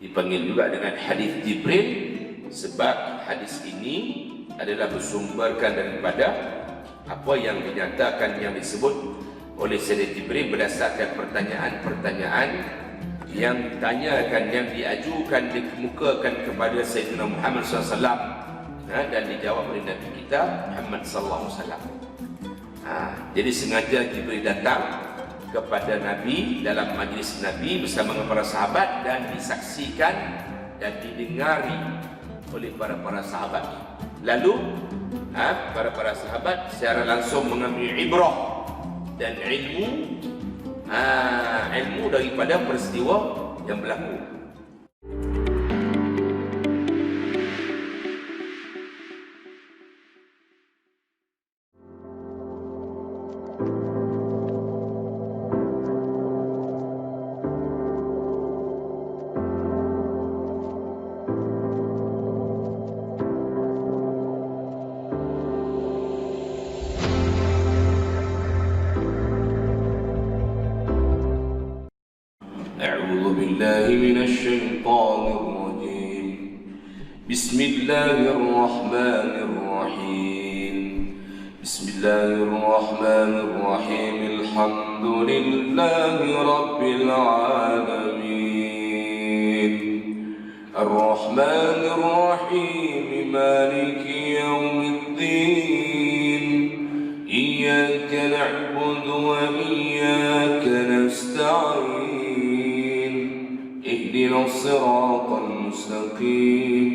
Dipanggil juga dengan hadis Jibril sebab hadis ini adalah bersumberkan daripada apa yang dinyatakan, yang disebut oleh Sayyidina Jibril berdasarkan pertanyaan-pertanyaan yang ditanyakan, yang diajukan, dikemukakan kepada Sayyidina Muhammad SAW, dan dijawab oleh Nabi kita Muhammad SAW. Jadi sengaja Jibril datang kepada Nabi dalam majlis Nabi bersama dengan para sahabat dan disaksikan dan didengari oleh para sahabat. Lalu para sahabat secara langsung mengambil ibrah dan ilmu daripada peristiwa yang berlaku. أعوذ بالله من الشيطان الرجيم. بسم الله الرحمن الرحيم. بسم الله الرحمن الرحيم. الحمد لله رب العالمين. الرحمن الرحيم. مالك يوم الدين. إياك نعبد وإياك نستعين. اهدنا الصراط المستقيم.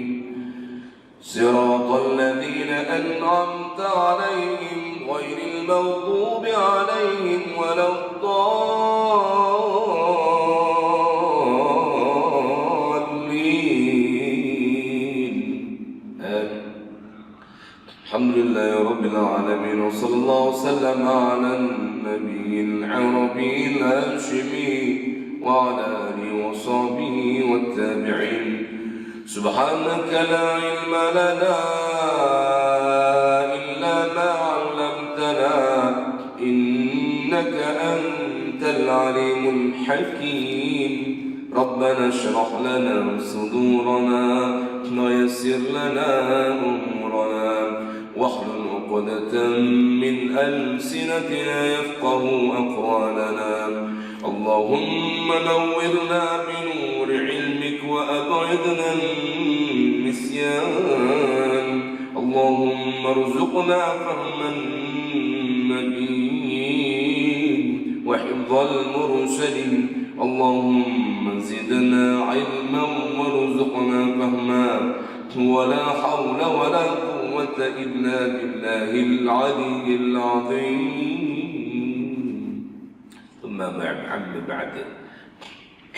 صراط الذين أنعمت عليهم غير المغضوب عليهم ولا الضالين. الحمد لله رب العالمين، وصلى الله وسلم على النبي العربي الهاشمي وعلى آله وصحبه والتابعين. سبحانك لا علم لنا إلا ما علمتنا إنك أنت العليم الحكيم. ربنا اشرح لنا صدورنا ويسر لنا أمورنا واحلل عقدة من ألسنتنا يفقه أقوالنا. اللهم نورنا بنور علمك وأبعدنا النسيان. اللهم ارزقنا فهم النبيين وحفظ المرسلين. اللهم زدنا علما وارزقنا فهما، ولا حول ولا قوة إلا بالله العلي العظيم. بعد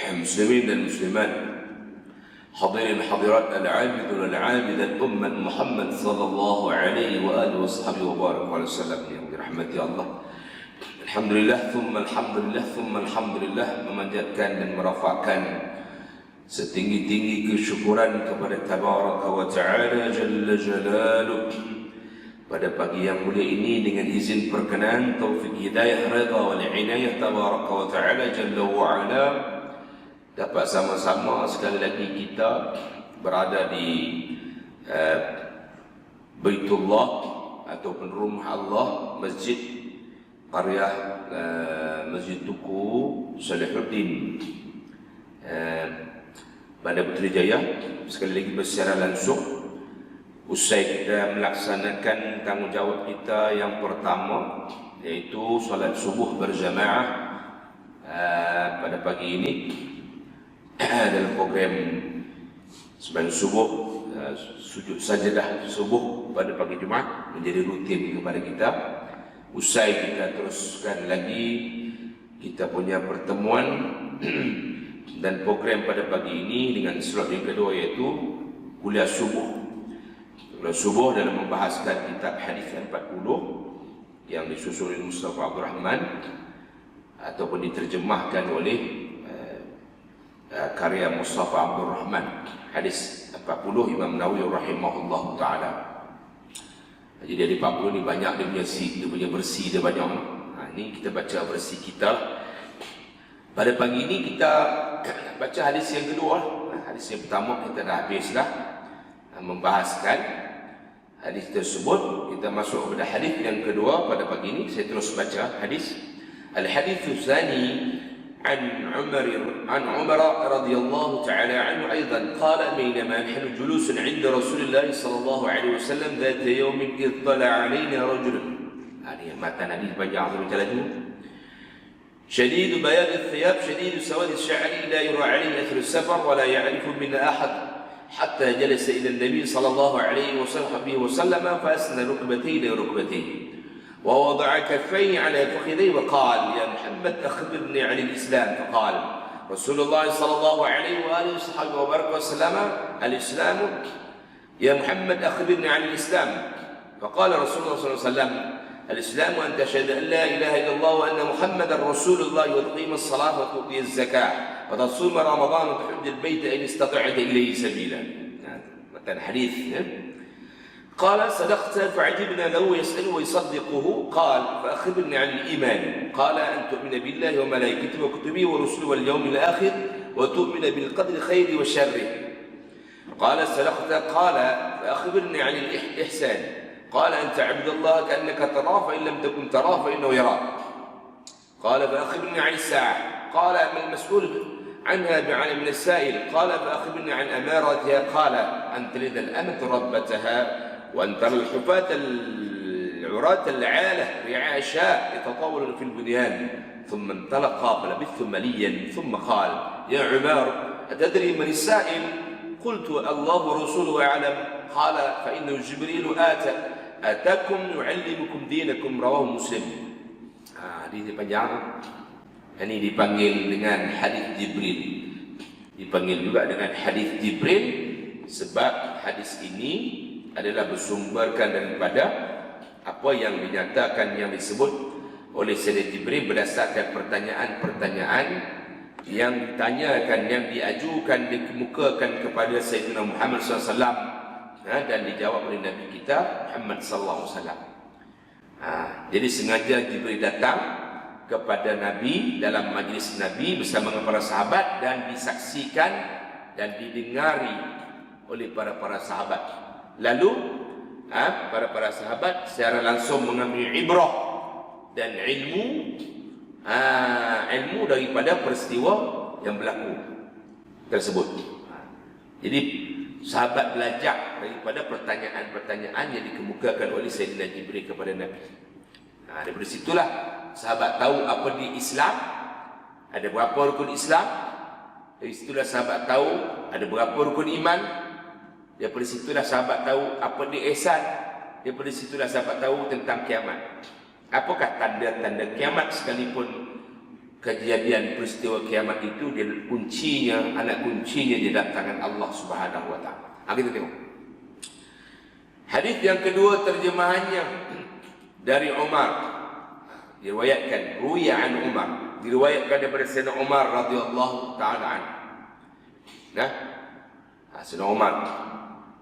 المسلمين والمسلمات، حاضرين الحاضرات، العابد والعابدة الأمة محمد صلى الله عليه وآله وصحبه وبارك وسلم برحمة الله. Alhamdulillah, thumma alhamdulillah, thumma alhamdulillah, memanjatkan dan merafakkan setinggi-tinggi kesyukuran kepada Tabaraka wa Ta'ala Jalla Jalaluh. Pada pagi yang mulia ini dengan izin perkenan, taufik hidayah, redha wal inayah Tabaraka wa Ta'ala Jalla wa Ala, dapat sama-sama sekali lagi kita berada di Baitullah ataupun rumah Allah, masjid karya Masjid Tuku Salihuddin Bandar Putrajaya. Sekali lagi secara langsung, usai kita melaksanakan tanggungjawab kita yang pertama, yaitu salat subuh berjamaah pada pagi ini dalam program sembahyang subuh, sujud sajadah subuh pada pagi Jumaat menjadi rutin kepada kita. Usai kita teruskan lagi kita punya pertemuan dan program pada pagi ini dengan slot yang kedua, yaitu kuliah subuh. Kuliah subuh dalam membahaskan kitab hadis 40 yang disusun oleh Mustafa Abdul Rahman ataupun diterjemahkan oleh karya Mustafa Abdul Rahman, hadis 40 Imam Nawawi rahimahullah ta'ala. Jadi dari 40 ni banyak dia punya bersih dia banyak. Ini kita baca bersih kita. Pada pagi ini kita baca hadis yang kedua hadis yang pertama kita dah habis dah membahaskan hadis tersebut. Kita masuk kepada hadis yang kedua pada pagi ini. Saya terus baca hadis. Al-haditsu tsani عن عمر رضي الله تعالى عنه أيضا قال بينما نحن جلوس عند رسول الله صلى الله عليه وسلم ذات يوم إذ طلع علينا رجل. هذه متن حديث بني عظيم جلده. شديد بياض الثياب شديد سواد الشعر لا يرى عليه أثر السفر ولا يعرف منا أحد حتى جلس إلى النبي صلى الله عليه وسلم فأسند ركبتيه إلى ركبتيه ووضع كفيه على فخذيه وقال يا محمد أخبرني عن الإسلام. فقال رسول الله صلى الله عليه وآله وسلم الإسلام يا محمد أخبرني عن الإسلام. فقال رسول الله صلى الله عليه وسلم الإسلام أن تشهد أن لا إله إلا الله وأن محمدا رسول الله وتقيم الصلاة وتؤتي الزكاة وتصوم رمضان وتحج البيت إن استطعت إليه سبيلا. مثلا حديث. قال صدقت فعجبنا له يسأله ويصدقه. قال فأخبرني عن الإيمان. قال أن تؤمن بالله وملائكته وكتبه ورسله واليوم الآخر وتؤمن بالقدر خيره وشره. قال صدقت. قال فأخبرني عن الإحسان. قال أن تعبد الله كأنك تراه فإن لم تكن تراه فإنه يراك. قال فأخبرني عن الساعة. قال ما المسؤول عنها بعلم من السائل. قال فأخبرني عن أمارتها. قال أن تلد الأمة ربتها وأن ترى الحفاة العراة العالة رعاء الشاء يتطاولون في البنيان. ثم انطلق فلبث مليا ثم قال يا عمر أتدري من السائل؟ قلت الله ورسوله أعلم. قال فإنه جبريل أتاكم يعلمكم دينكم. رواه مسلم. Hadis panjang. Ini dipanggil dengan hadis Jibril. Dipanggil juga dengan hadis Jibril sebab hadis ini adalah bersumberkan daripada apa yang dinyatakan, yang disebut oleh Sayyidina Jibril berdasarkan pertanyaan-pertanyaan yang ditanyakan, yang diajukan, dikemukakan kepada Sayyidina Muhammad SAW dan dijawab oleh Nabi kita Muhammad SAW. Jadi sengaja Jibril datang kepada Nabi dalam majlis Nabi bersama dengan para sahabat dan disaksikan dan didengari oleh para sahabat. Lalu para sahabat secara langsung mengambil ibrah dan ilmu daripada peristiwa yang berlaku tersebut. Jadi sahabat belajar daripada pertanyaan-pertanyaan yang dikemukakan oleh Sayyidina Jibril kepada Nabi. Daripada situlah sahabat tahu apa di Islam, ada berapa rukun Islam. Dari situlah sahabat tahu ada berapa rukun iman. Daripada situlah sahabat tahu apa dia ihsan. Daripada situlah sahabat tahu tentang kiamat. Apakah tanda-tanda kiamat, sekalipun kejadian peristiwa kiamat itu dia kuncinya, anak kuncinya di dalam tangan Allah Subhanahu wa taala. Kita tengok. Hadis yang kedua terjemahannya dari Umar. Diriwayatkan ruya an Umar. Diriwayatkan daripada Sayyidina Umar radhiyallahu taala anhu. Sayyidina Umar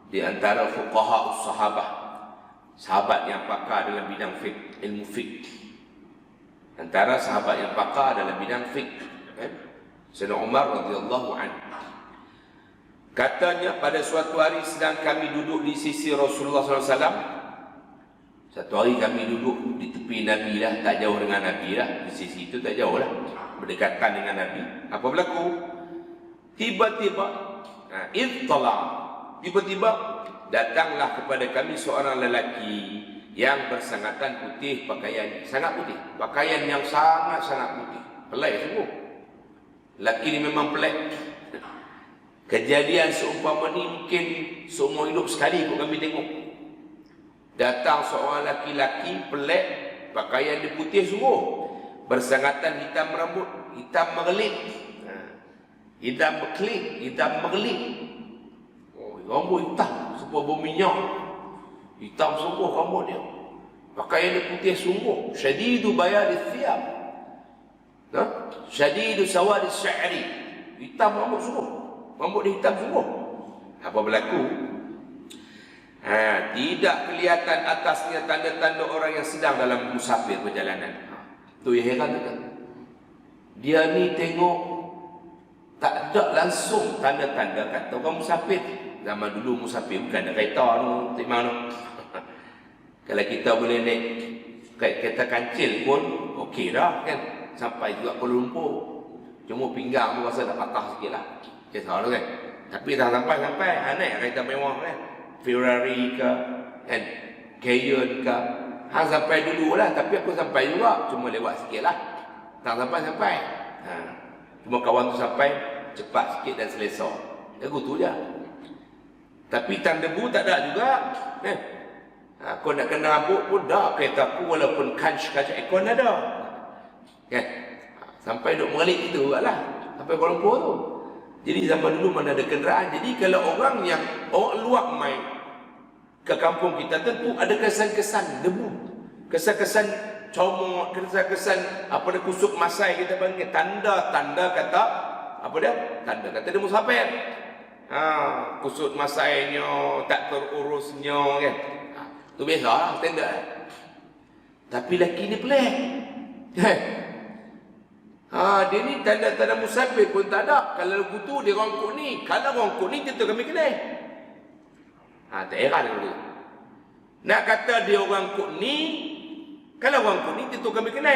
di antara fuqaha sahabah, sahabat yang pakar dalam bidang fiqh, ilmu fiqh. Antara sahabat yang pakar dalam bidang fiqh, Sayyidina Umar radhiyallahu anhu. Katanya pada suatu hari sedang kami duduk di sisi Rasulullah SAW. Satu hari kami duduk di tepi Nabi lah, tak jauh dengan Nabi lah, di sisi itu tak jauh lah, berdekatan dengan Nabi. Apa berlaku? Tiba-tiba tiba-tiba datanglah kepada kami seorang lelaki yang bersangatan putih pakaian, sangat putih, pakaian yang sangat-sangat putih. Pelik sungguh. Lelaki ni memang pelik. Kejadian seumpama ni mungkin seumur hidup sekali pun kami tengok. Datang seorang lelaki pelik, pakaian dia putih sungguh, bersangatan hitam rambut, hitam merelip, hitam berkelip, hitam merelip. Rambut hitam, sebuah bau minyak. Hitam sungguh rambut dia. Pakaian dia putih sungguh. Syadidu bayadith thiyab. Syadidu sawadis sya'ri. Hitam rambut sungguh. Rambut dia hitam sungguh. Apa berlaku? Tidak kelihatan atasnya tanda-tanda orang yang sedang dalam musafir perjalanan. Tu yang heran tu. Dia ni tengok Tak ada langsung tanda-tanda kata orang musafir. Zaman dulu musafir bukan ada kereta tu, tak mana. Kalau kita boleh naik kereta kancil pun okey dah kan. Sampai juga Kuala Lumpur. Cuma pinggang tu rasa tak patah sikit lah. Kisah tu kan. Tapi dah sampai-sampai, naik kereta mewah kan. Ferrari ke, kan, Cayenne ke. Sampai dulu lah, tapi aku sampai juga. Cuma lewat sikit lah. Tak sampai-sampai. Cuma kawan tu sampai cepat sikit dan selesa. Aku tu je. Tapi tang debu tak ada juga. Kau nak kena rambut pun dah. Kereta aku walaupun kaca ekon ada. Kan? Sampai duk meralik itu juga lah. Sampai Kuala Lumpur tu. Jadi zaman dulu mana ada kenderaan. Jadi kalau orang yang orang luar main ke kampung kita, tentu ada kesan-kesan debu. Kesan-kesan comot, kesan-kesan apa dia kusuk masai kita panggil. Tanda-tanda kata apa dia? Tanda kata dia musafir. Kusut masainya, tak terurusnya kan. Tu biasalah tanda. Tapi laki ni pelik. Dia ni tanda-tanda musafir pun tak ada. Kalau lagu tu dia rongkuk ni. Kalau rongkuk ni tentu kami kena. Tak heran dulu. Nak kata dia orang kuk ni, kalau orang kuk ni tentu kami kena.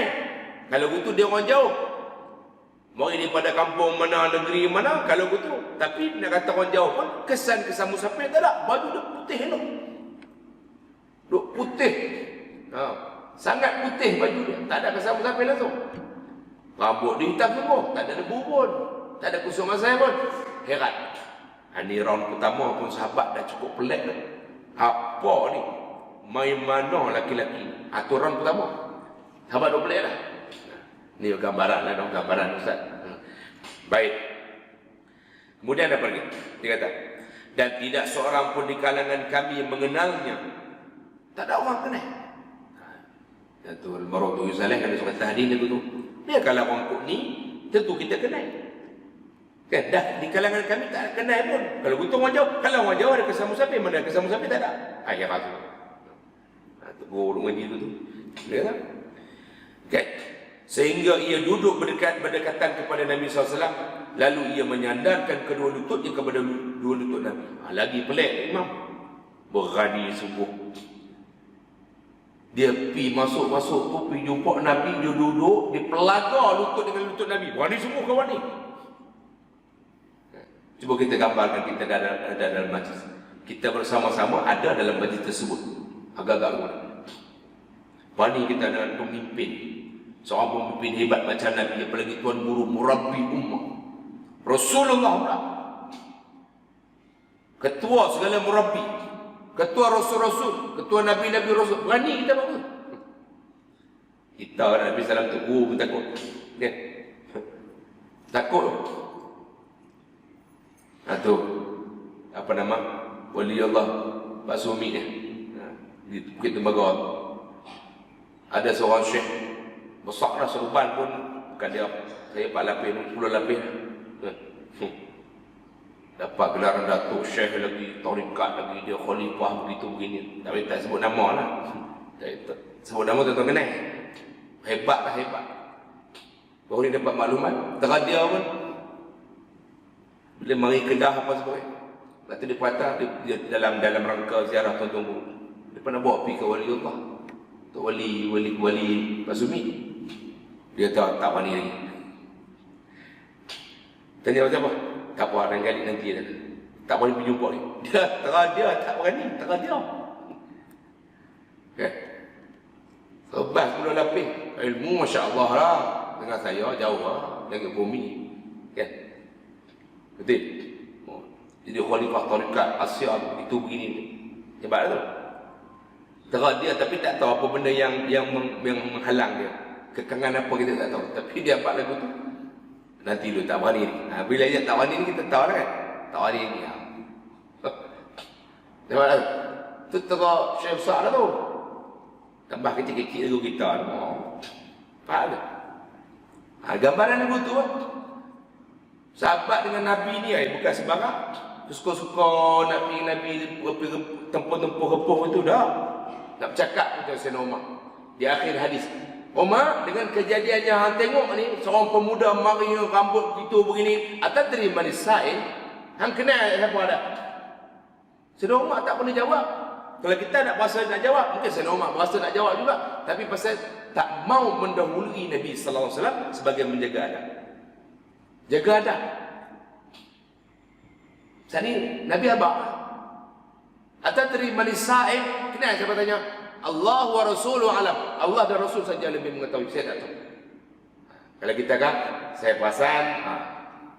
Kalau gitu dia orang jauh. Mari daripada kampung mana, negeri mana, kalau gitu. Tapi nak kata orang jauh pun, kesan-kesan musafir tak ada. Baju dia putih elok. Duk putih. Sangat putih baju dia. Tak ada kesan musafir langsung. Rambut dia hitam semua. Tak ada debu pun. Tak ada kusuk masai pun. Heran. Ini round pertama pun sahabat dah cukup pelik dah. Apa ni? Main mana laki-laki? Itu round pertama. Sahabat dah pelik dah. Ini gambaran lah, gambaran Ustaz. Baik. Kemudian apa lagi? Dia kata, dan tidak seorang pun di kalangan kami yang mengenalnya. Tak ada orang kenal. Itu Al-Maratu Yusaleh kami suka tahdin itu tu. Dia kalau orang kuk ni, tentu kita kenal. Kan? Dah di kalangan kami tak kenal pun. Kalau betul orang jauh, kalau orang jauh ada kesan musafir, mana kesan musafir tak ada. Ya rasul. Tu guru mengaji tu. Dia tak? Okay. Sehingga ia duduk berdekatan kepada Nabi SAW. Lalu ia menyandarkan kedua lututnya kepada dua lutut Nabi. Lagi pelik Imam. Berani subuh. Dia pergi masuk-masuk tu, pergi jumpa Nabi, dia duduk, dia pelaga lutut dengan lutut Nabi. Berani semua kawan ni. Cuba kita gambarkan kita ada dalam majlis. Kita bersama-sama ada dalam majlis tersebut. Agak-agak luar. Berani kita dengan pemimpin. Seorang pemimpin hebat macam Nabi, apalagi Tuan Guru, Murabbi Ummah. Rasulullah pula. Ketua segala Murabbi. Ketua Rasul-Rasul. Ketua Nabi-Nabi Rasul. Berani kita buat. Kita Nabi SAW tu guru pun takut. Kan? Takut. Tu apa nama? Wali Allah Pak Sumi ni. Di Bukit Tembaga. Ada seorang syekh besar dah serban pun bukan dia. Saya 4 lapis, 10 lapis. Dapat gelaran Datuk Syekh lagi, tarikat lagi, dia khalifah begitu begini. Tapi tak sebut nama lah. Sebut nama tuan-tuan kenal. Hebat lah hebat. Baru ni dapat maklumat. Teradia pun bila mari Kedah apa sebagainya. Lepas tu dia patah dia dalam rangka ziarah tuan-tuan guru. Dia pernah bawa pergi ke Wali Allah. Tok Wali Pak Sumi. Dia tak berani lagi. Tanya macam apa? Tak apa, dan kali nanti dah. Tak boleh pergi jumpa lagi. Dia tak berani, dia. Okay. Sebab 10 lapis. Ilmu Masya Allah lah. Dengan saya jauh lah. Dengan bumi. Okay. Betul? Jadi khalifah tarikat Asia itu begini. Hebat tu. Dia tapi tak tahu apa benda yang menghalang dia. Kekangan apa kita tak tahu. Tapi dia dapat lagu tu. Nanti lu tak berani ni. Bila dia tak berani ni kita tahu lah kan. Tak berani ni. Nampak tak? Tu teruk Syekh besar lah tu. Tambah kecil-kecil lagu kita. Faham tak? Gambaran lagu tu lah. Sahabat dengan Nabi ni bukan sembarang. Suka-suka Nabi tempoh-tempoh repuh itu dah. Nak bercakap macam Sayyidina Umar. Di akhir hadis. Umar dengan kejadian yang hang tengok ni, seorang pemuda mari rambut gitu begini, atadri man as-sa'il? Hang kenal siapa ada? Sayyidina Umar tak pernah jawab. Kalau kita nak berasa nak jawab, mungkin Sayyidina Umar berasa nak jawab juga, tapi pasal tak mau mendahului Nabi sallallahu alaihi wasallam sebagai menjaga adab. Jaga adab. Sini Nabi abang. Atadri man as-sa'il? Kenal siapa tanya? Allah wa Rasuluhu alam. Allah dan Rasul saja lebih mengetahui, saya tak tahu. Kalau kita kan, saya perasan,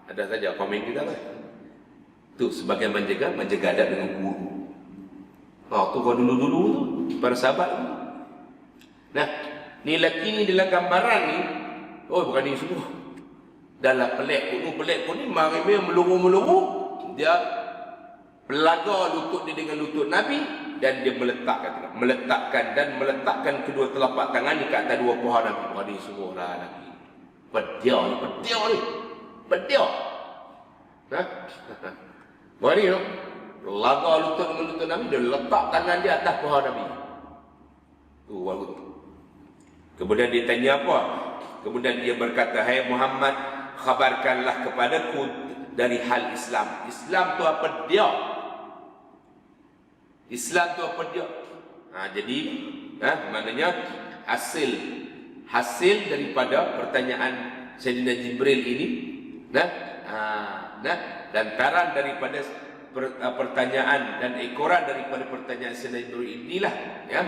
ada saja komen kita kan. Itu sebagai menjaga adab dengan guru. Tu kau dulu-dulu tu, para sahabat tu. Nah, ni lelaki ni dalam gambaran ni, bukan ni semua. Dalam pelik pun ni, mari meluru-meluru. Dia belaga lutut dia dengan lutut Nabi. Dan dia meletakkan kedua telapak tangan di atas dua paha Nabi. Ini semua lah lagi. Pedia ni. Nah, mari no. Laga lutut dengan lutut Nabi, dia letak tangan dia atas paha Nabi. Tu bagus. Kemudian dia tanya apa? Kemudian dia berkata, "Hai Muhammad, khabarkanlah kepadaku dari hal Islam. Islam tu apa dia? Islam tu apa dia?" Jadi maknanya hasil daripada pertanyaan Sayyidina Jibril ini, lantaran daripada pertanyaan dan ekoran daripada pertanyaan Sayyidina Jibril inilah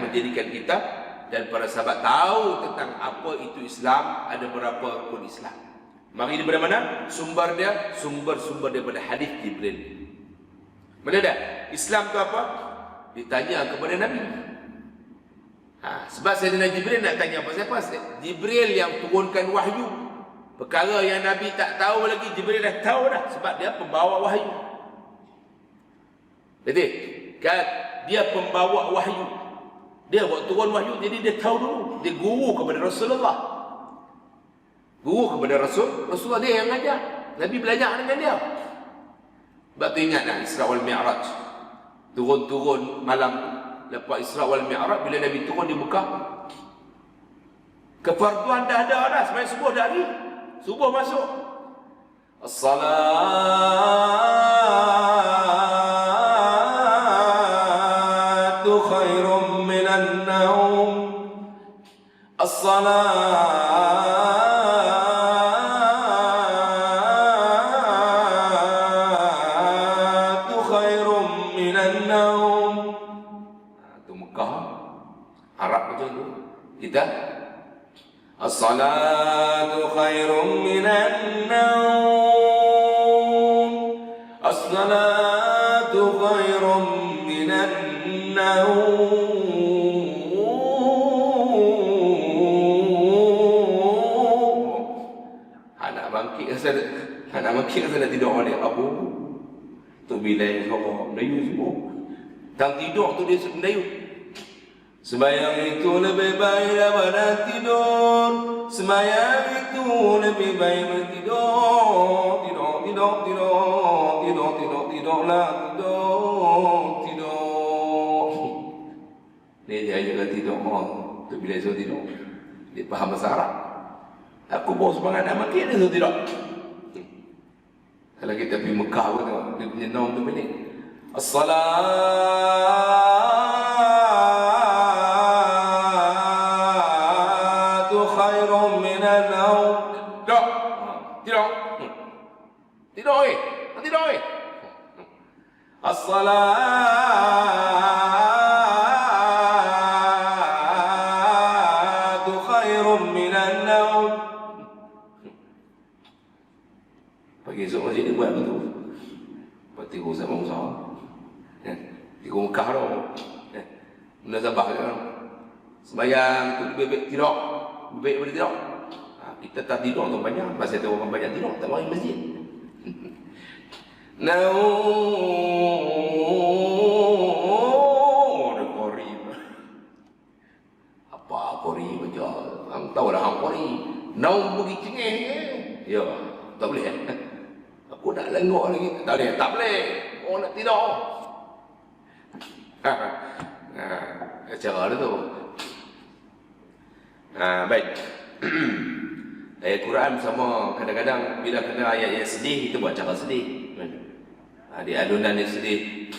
menjadikan kita dan para sahabat tahu tentang apa itu Islam, ada berapa rukun Islam. Mari daripada mana? Sumber daripada hadis Jibril. Mana dah? Islam tu apa? Ditanya kepada Nabi. Sebab Sayyidina Jibril nak tanya apa? Siapa? Jibril yang turunkan wahyu. Perkara yang Nabi tak tahu lagi, Jibril dah tahu dah. Sebab dia pembawa wahyu. Jadi, kan dia pembawa wahyu. Dia buat turun wahyu, jadi dia tahu dulu. Dia guru kepada Rasulullah. Guru kepada Rasulullah dia yang ajar. Nabi belajar dengan dia. Sebab tu ingatlah Isra wal Mi'raj. Turun malam lepas Isra wal Mi'raj, bila Nabi turun di Mekah, kefarduan dah ada dah, sembahyang subuh dah lagi. Subuh masuk. As-salatu khairum minan naum. As-salatu khairum minan naum. Itu Mekah, Arab betul tu. Kita as-salatu khairum minan naum. As-salatu khairum minan naum. Anak bangkit rasa dah tidur balik. Apa? Tu bila orang Melayu semua. Tang tidur tu dia Melayu. Sembahyang itu lebih baik daripada tidur. Sembahyang itu lebih baik daripada tidur. Tidur. Dia juga tidur. Tu bila dia tidur. Dia faham bahasa Arab. Aku bawa semangat nak makin dia tidur. Kalau kita pergi Mekah pun tengok, dia punya naum tu pelik. As-salatu khairum minan naum. Tidur. As-salatu khairum minan naum. Pagi esok masjid dia buat begitu. Buat tiga sama usaha. Tiga Mekah tu. Benda sabah kan. Sembayang tu bebek tidur. Bebek boleh tidur. Kita tak tidur tu banyak. Pasal tu orang banyak tidur. Tak mari masjid. Ada kori. Apa kori baca? Hang tahu dah hang kori. Naum pergi cengeng. Ya, tak boleh Aku nak lengok lagi. Tak boleh. Oh nak tidur. Cara dia tu. Baik. Ayat Quran sama kadang-kadang bila kena ayat-ayat sedih kita buat cara sedih. Di alunan yang sedih.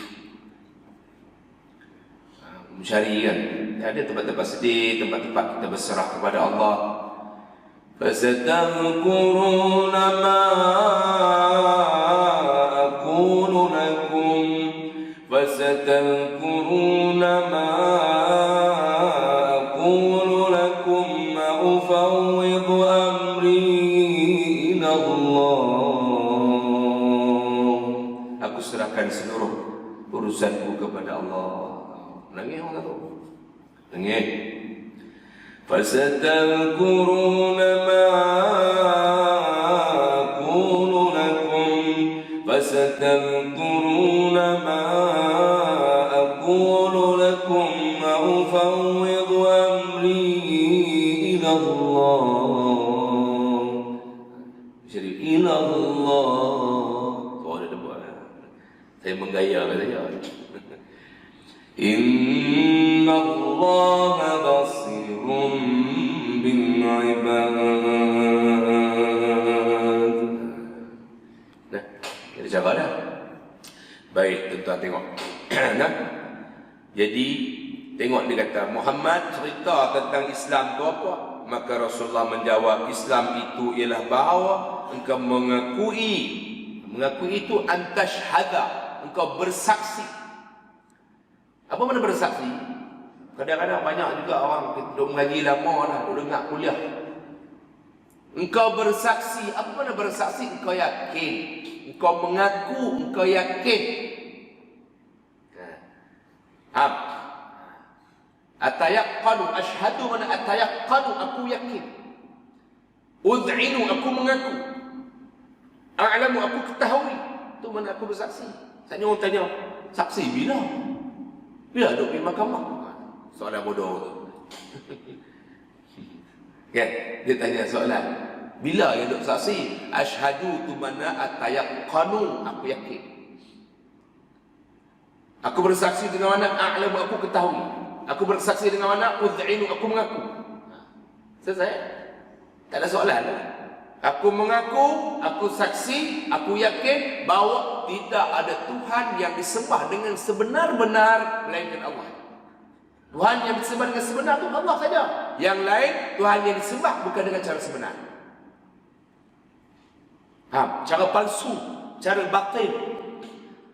Mencari kan. Ada tempat-tempat sedih, tempat-tempat kita berserah kepada Allah. فَسَتَذْكُرُونَ مَا أَقُولُ لَكُمْ فَسَتَذْكُرُونَ مَا أَقُولُ لَكُمْ وَأُفَوِّضُ أَمْرِي إِلَى اللَّهِ. Aku serahkan seluruh urusanku kepada Allah. Nangis orang tu. Nangis. فَسَتَذْكُرُونَ مَا أَقُولُ لَكُمْ فَسَتَذْكُرُونَ مَا أَقُولُ لَكُمْ وَأُفَوِّضُ أَمْرِي إِلَى اللَّهِ. Jadi إِلَى اللَّهِ. Oh, ada buat. Saya menggaya saja. إِنَّ اللَّهَ بَصِيرٌ بِالْعِبَادِ. Nah, kita cakap dah. Baik, tuan-tuan tengok. Nah, jadi tengok dia kata Muhammad cerita tentang Islam tu apa? Maka Rasulullah menjawab, Islam itu ialah bahawa engkau mengakui itu antashhada, engkau bersaksi. Apa mana bersaksi? Kadang-kadang banyak juga orang duduk mengaji lama dah, duduk dengar kuliah. Engkau bersaksi. Apa mana bersaksi? Engkau yakin. Engkau mengaku, engkau yakin. Atayaqqanu, ashhadu mana atayaqqanu, aku yakin. Ud'inu, aku mengaku. A'lamu, aku ketahui. Itu mana aku bersaksi. Saya orang tanya, saksi bila? Bila duduk di mahkamah? Soalan bodoh tu. Kan? Dia tanya soalan. Bila dia duduk saksi? Ashhadu tu mana atayaqqanu, aku yakin. Aku bersaksi dengan mana? A'lamu, aku ketahui. Aku bersaksi dengan mana? Ud'inu, aku mengaku. Selesai? Tak ada soalan. Aku mengaku, aku saksi, aku yakin bahawa tidak ada Tuhan yang disembah dengan sebenar-benar melainkan Allah. Tuhan yang disembah dengan sebenar itu Allah saja. Yang lain, Tuhan yang disembah bukan dengan cara sebenar. Cara palsu, cara batil.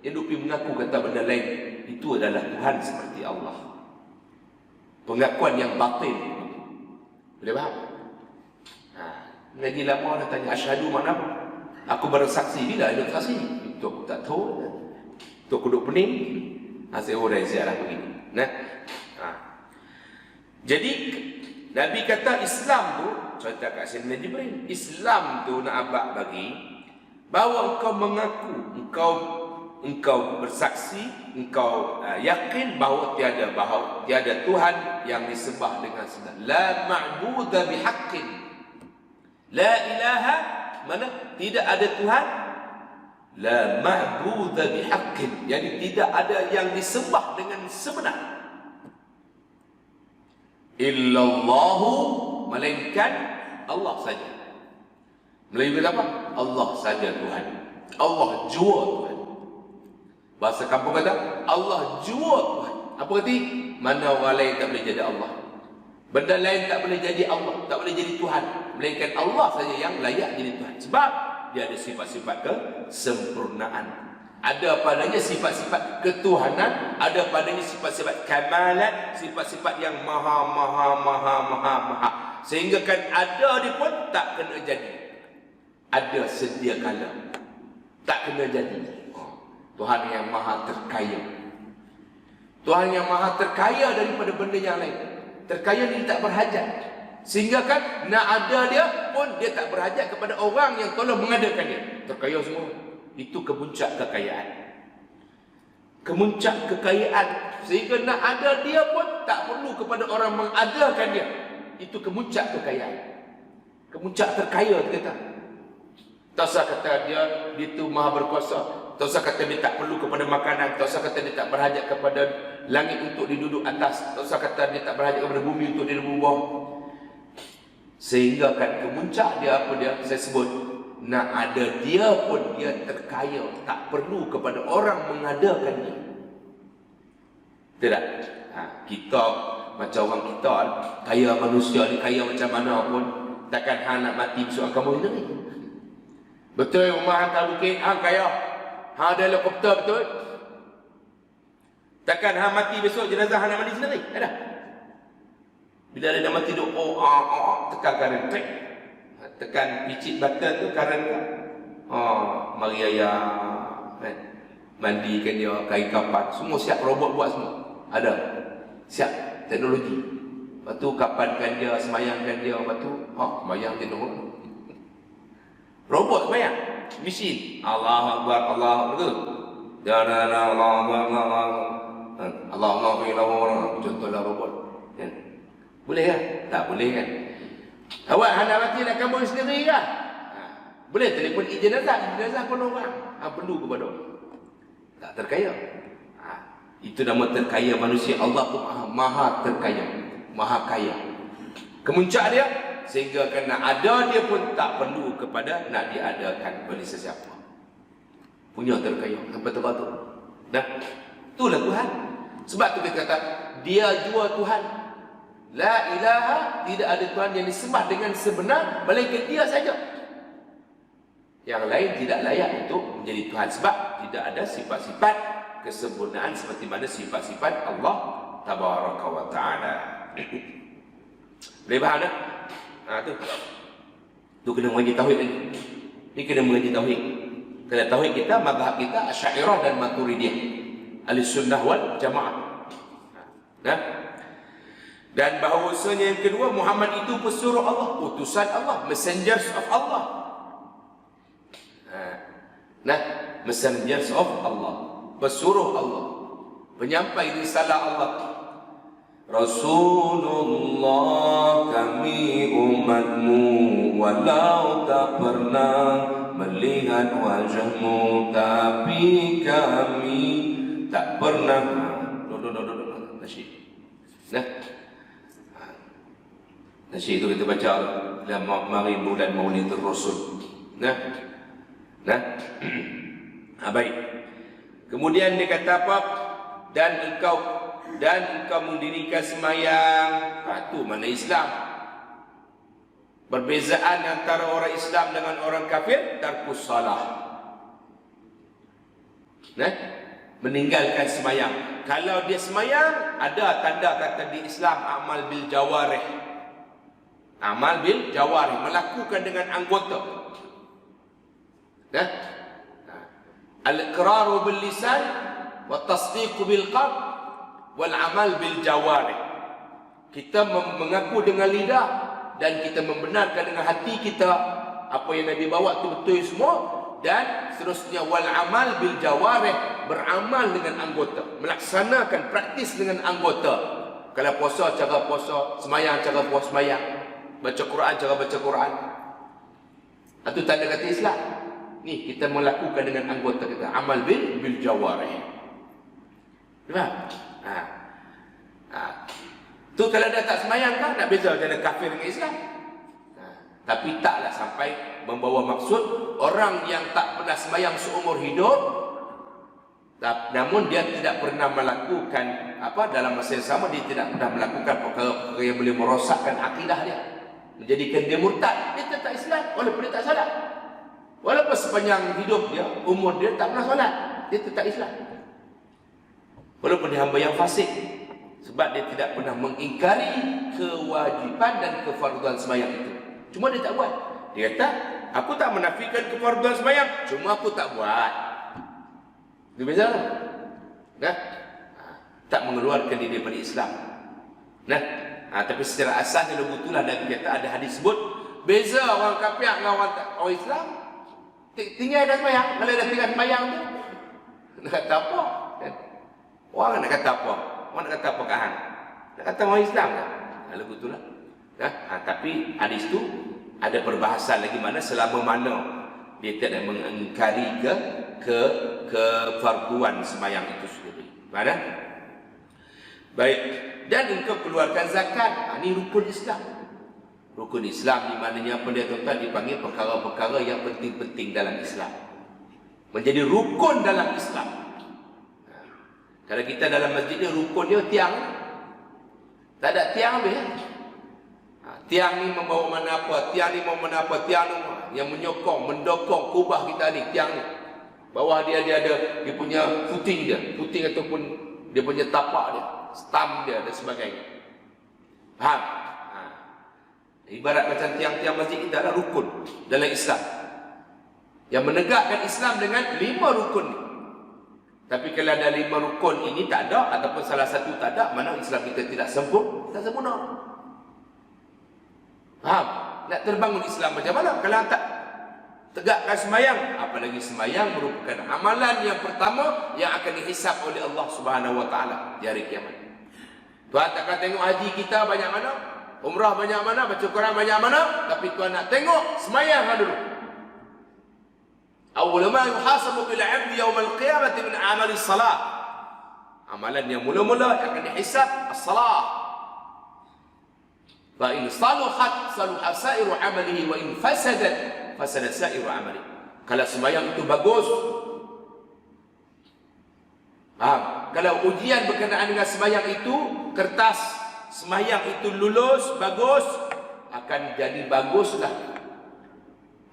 Yang dupi mengaku kata benda lain, itu adalah Tuhan seperti Allah. Pengakuan yang batil. Boleh faham? Lagi lama dah tanya asyhadu mana apa? Aku bersaksi bila ada saksi. Itu aku tak tahu. Itu aku duduk pening. Saya orang ziarah begini. Nah. Jadi Nabi kata Islam tu, cerita kat Sayyidina Jibril, Islam tu nak abad bagi bahawa engkau mengaku, engkau bersaksi, engkau yakin bahawa tiada Tuhan yang disembah dengan sebenar. La ma'budu bihaqqin. La ilaha, mana? Tidak ada Tuhan. La ma'budu bihaqqin. Jadi tidak ada yang disembah dengan sebenar. Illallahu, melainkan Allah saja. Melainkan apa? Allah saja Tuhan. Allah jua Tuhan. Bahasa kampung kata Allah jua Tuhan. Apa arti? Mana orang lain tak boleh jadi Allah. Benda lain tak boleh jadi Allah, tak boleh jadi Tuhan. Melainkan Allah saja yang layak jadi Tuhan. Sebab dia ada sifat-sifat kesempurnaan. Ada padanya sifat-sifat ketuhanan, ada padanya sifat-sifat kamalat, sifat-sifat yang maha. Sehingga kan ada dia pun tak kena jadi. Ada sedia kala tak kena jadi. Tuhan yang maha terkaya. Tuhan yang maha terkaya daripada benda yang lain. Terkaya dia tak berhajat. Sehingga kan nak ada dia pun dia tak berhajat kepada orang yang tolong mengadakan dia. Terkaya semua. Itu kemuncak kekayaan. Kemuncak kekayaan. Sehingga nak ada dia pun tak perlu kepada orang mengadakan dia. Itu kemuncak kekayaan. Kemuncak terkaya dia kata. Tak usah kata dia itu maha berkuasa. Tak usah kata dia tak perlu kepada makanan. Tak usah kata dia tak berhajat kepada langit untuk diduduk atas. Tak usah kata dia tak berhajat kepada bumi untuk diduduk bawah. Sehingga kan kemuncak dia apa dia saya sebut, nak ada dia pun dia terkaya, tak perlu kepada orang mengadakannya. Tidak. Kita macam orang kita kaya manusia ni, kaya macam mana pun takkan hang nak mati besok kamu ni. Betul rumah hang tak bukit, hang kaya, hang ada helikopter betul. Takkan hang mati besok jenazah hang nak mandi sendiri? Ada. Bila dia dah mati duk tekan karen trek. Tekan picit button tu karen tu. Mari ayah mandikan dia, kain kapan, semua siap, robot buat semua. Ada. Siap teknologi. Lepas tu kapankan dia, semayangkan dia, lepas tu semayang teknologi. Robot semayang, mesin. Allah Akbar, Allah betul. Ya Allah Akbar, Allah Akbar. Contohlah robot. Boleh kan? Tak boleh kan? Awak hendak mati nak kamu sendiri kan? Boleh telefon jenazah pun orang. Perlu kepada orang. Tak terkaya. Itu nama terkaya manusia. Allah tu maha terkaya, maha kaya. Kemuncak dia sehingga kena ada dia pun tak perlu kepada nak diadakan oleh sesiapa. Punya terkaya sampai betul. Dah. Itulah Tuhan. Sebab tu dia kata dia jua Tuhan. La ilaha, tidak ada Tuhan yang disembah dengan sebenar melainkan dia saja. Yang lain tidak layak untuk menjadi Tuhan sebab tidak ada sifat-sifat kesempurnaan seperti mana sifat-sifat Allah Tabaraka wa Ta'ala. Boleh faham tak? Tu kena mengaji tauhid ni. Ni kena mengaji tauhid. Kalau tauhid kita, mazhab kita Asy'ariyah dan Maturidiyah. Ahlussunnah wal Jamaah. Dan bahawasanya yang kedua, Muhammad itu pesuruh Allah, utusan Allah, messengers of Allah. Messengers of Allah, pesuruh Allah, penyampai risalah Allah. Rasulullah kami umatmu, walau tak pernah melihat wajahmu, tapi kami tak pernah. Nasyid itu kita baca dalam mari bulan Maulidur Rasul. Baik. Kemudian dia kata apa? Dan engkau mendirikan semayang. Itu mana Islam? Perbezaan antara orang Islam dengan orang kafir, tarkus salah. Meninggalkan semayang. Kalau dia semayang, ada tanda kata di Islam amal bil jawarih. Amal bil jawarih, melakukan dengan anggota. Al-iqraru bil lisan wa tasdiqu bil qalb wal amal bil jawarih. Kita mengaku dengan lidah dan kita membenarkan dengan hati kita apa yang Nabi bawa itu betul semua, dan seterusnya wal amal bil jawarih, beramal dengan anggota, melaksanakan praktis dengan anggota. Kalau puasa cara puasa, semayang cara puasa semayang, baca Quran cara baca Quran. Itu tanda kata Islam. Ni kita melakukan dengan anggota kita, amal bil jawarih. Faham? Tu kalau dah tak semayang kan, nak beza antara kafir dengan Islam. Tapi taklah sampai membawa maksud orang yang tak pernah semayang seumur hidup, namun dia tidak pernah melakukan dalam masa yang sama, dia tidak pernah melakukan perkara yang boleh merosakkan akidah dia, menjadikan dia murtad. Dia tetap Islam walaupun dia tak salat. Walaupun sepanjang hidup dia, umur dia tak pernah solat, dia tetap Islam. Walaupun dia hamba yang fasik, sebab dia tidak pernah mengingkari kewajiban dan kefarduan sembahyang itu. Cuma dia tak buat. Dia kata, aku tak menafikan kefarduan sembahyang, cuma aku tak buat. Itu beza lah. Tak mengeluarkan diri daripada Islam. Tapi secara asasnya lagu itulah Nabi kata, ada hadis sebut, beza orang kafir dengan orang Islam. Tinggal dah sembahyang. Kalau dah tinggal sembahyang tu, nak kata apa? Orang nak kata apa? Orang nak kata apa kat hang? Nak kata orang Islam kan? Lagu itulah. Tapi hadis tu ada perbahasan lagi mana selama mana dia tidak mengingkari kefarduan sembahyang itu sendiri. Mana? Baik. Dan engkau keluarkan zakat. Ini rukun Islam. Rukun Islam di mananya apa dia tuan-tuan, dipanggil perkara-perkara yang penting-penting dalam Islam. Menjadi rukun dalam Islam. Kalau kita dalam masjid ni, rukun dia tiang. Tak ada tiang habis. Tiang ni membawa mana apa, tiang ni membawa mana apa, tiang ni yang menyokong, mendokong kubah kita ni, tiang ni. Bawah dia ada dia punya footing dia, footing ataupun dia punya tapak dia, stamp dia dan sebagainya. Faham? Ibarat macam tiang-tiang masjid kita adalah rukun dalam Islam. Yang menegakkan Islam dengan 5 rukun ni. Tapi kalau ada 5 rukun ini tak ada, ataupun salah satu tak ada, mana Islam kita tidak sempurna, tak sempurna. Faham? Nak terbangun Islam macam mana kalau tak tegakkan semayang? Apalagi semayang merupakan amalan yang pertama yang akan dihisap oleh Allah Subhanahu Wa Taala di hari kiamat. Tuan takkan tengok haji kita banyak mana, umrah banyak mana, baca Quran banyak mana, tapi tuan nak tengok semayang dulu. Awal ma yuhasabu bil 'abdi yawm al-qiyamah min amali salat. Amalan yang mula-mula akan dihisap as-salah. Fa in saluhat saluha sa'iru 'amalihi wa in fasadat fasadat sa'iru 'amalihi. Kalau sembahyang itu bagus, kalau ujian berkenaan dengan sembahyang itu, kertas sembahyang itu lulus, bagus, akan jadi baguslah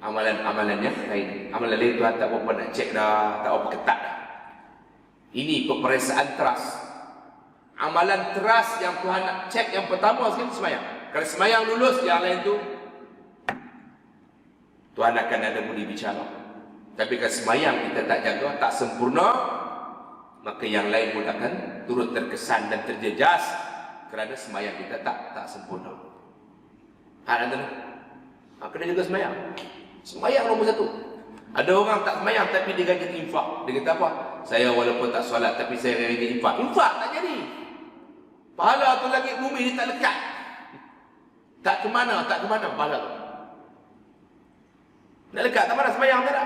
amalan-amalannya lain. Amalan lain Tuhan tak apa nak cek dah, tak apa ketat dah. Ini peperiksaan trust. Amalan trust yang Tuhan nak cek yang pertama sekali sembahyang. Kalau sembahyang lulus, yang lain tu Tuhan akan ada budi bicara. Tapi kalau sembahyang kita tak jaga, tak sempurna, maka yang lain pun akan turut terkesan dan terjejas kerana sembahyang kita tak sempurna. Kena jaga sembahyang. Sembahyang nombor 1. Ada orang tak sembahyang tapi dia ganti infak. Dia kata apa? Saya walaupun tak solat tapi saya ganti infak. Infak tak jadi. Pahala tu lagi bumi ni tak lekat. Tak ke mana pahala tu. Nak lekat tak mana sembahyang tak ada.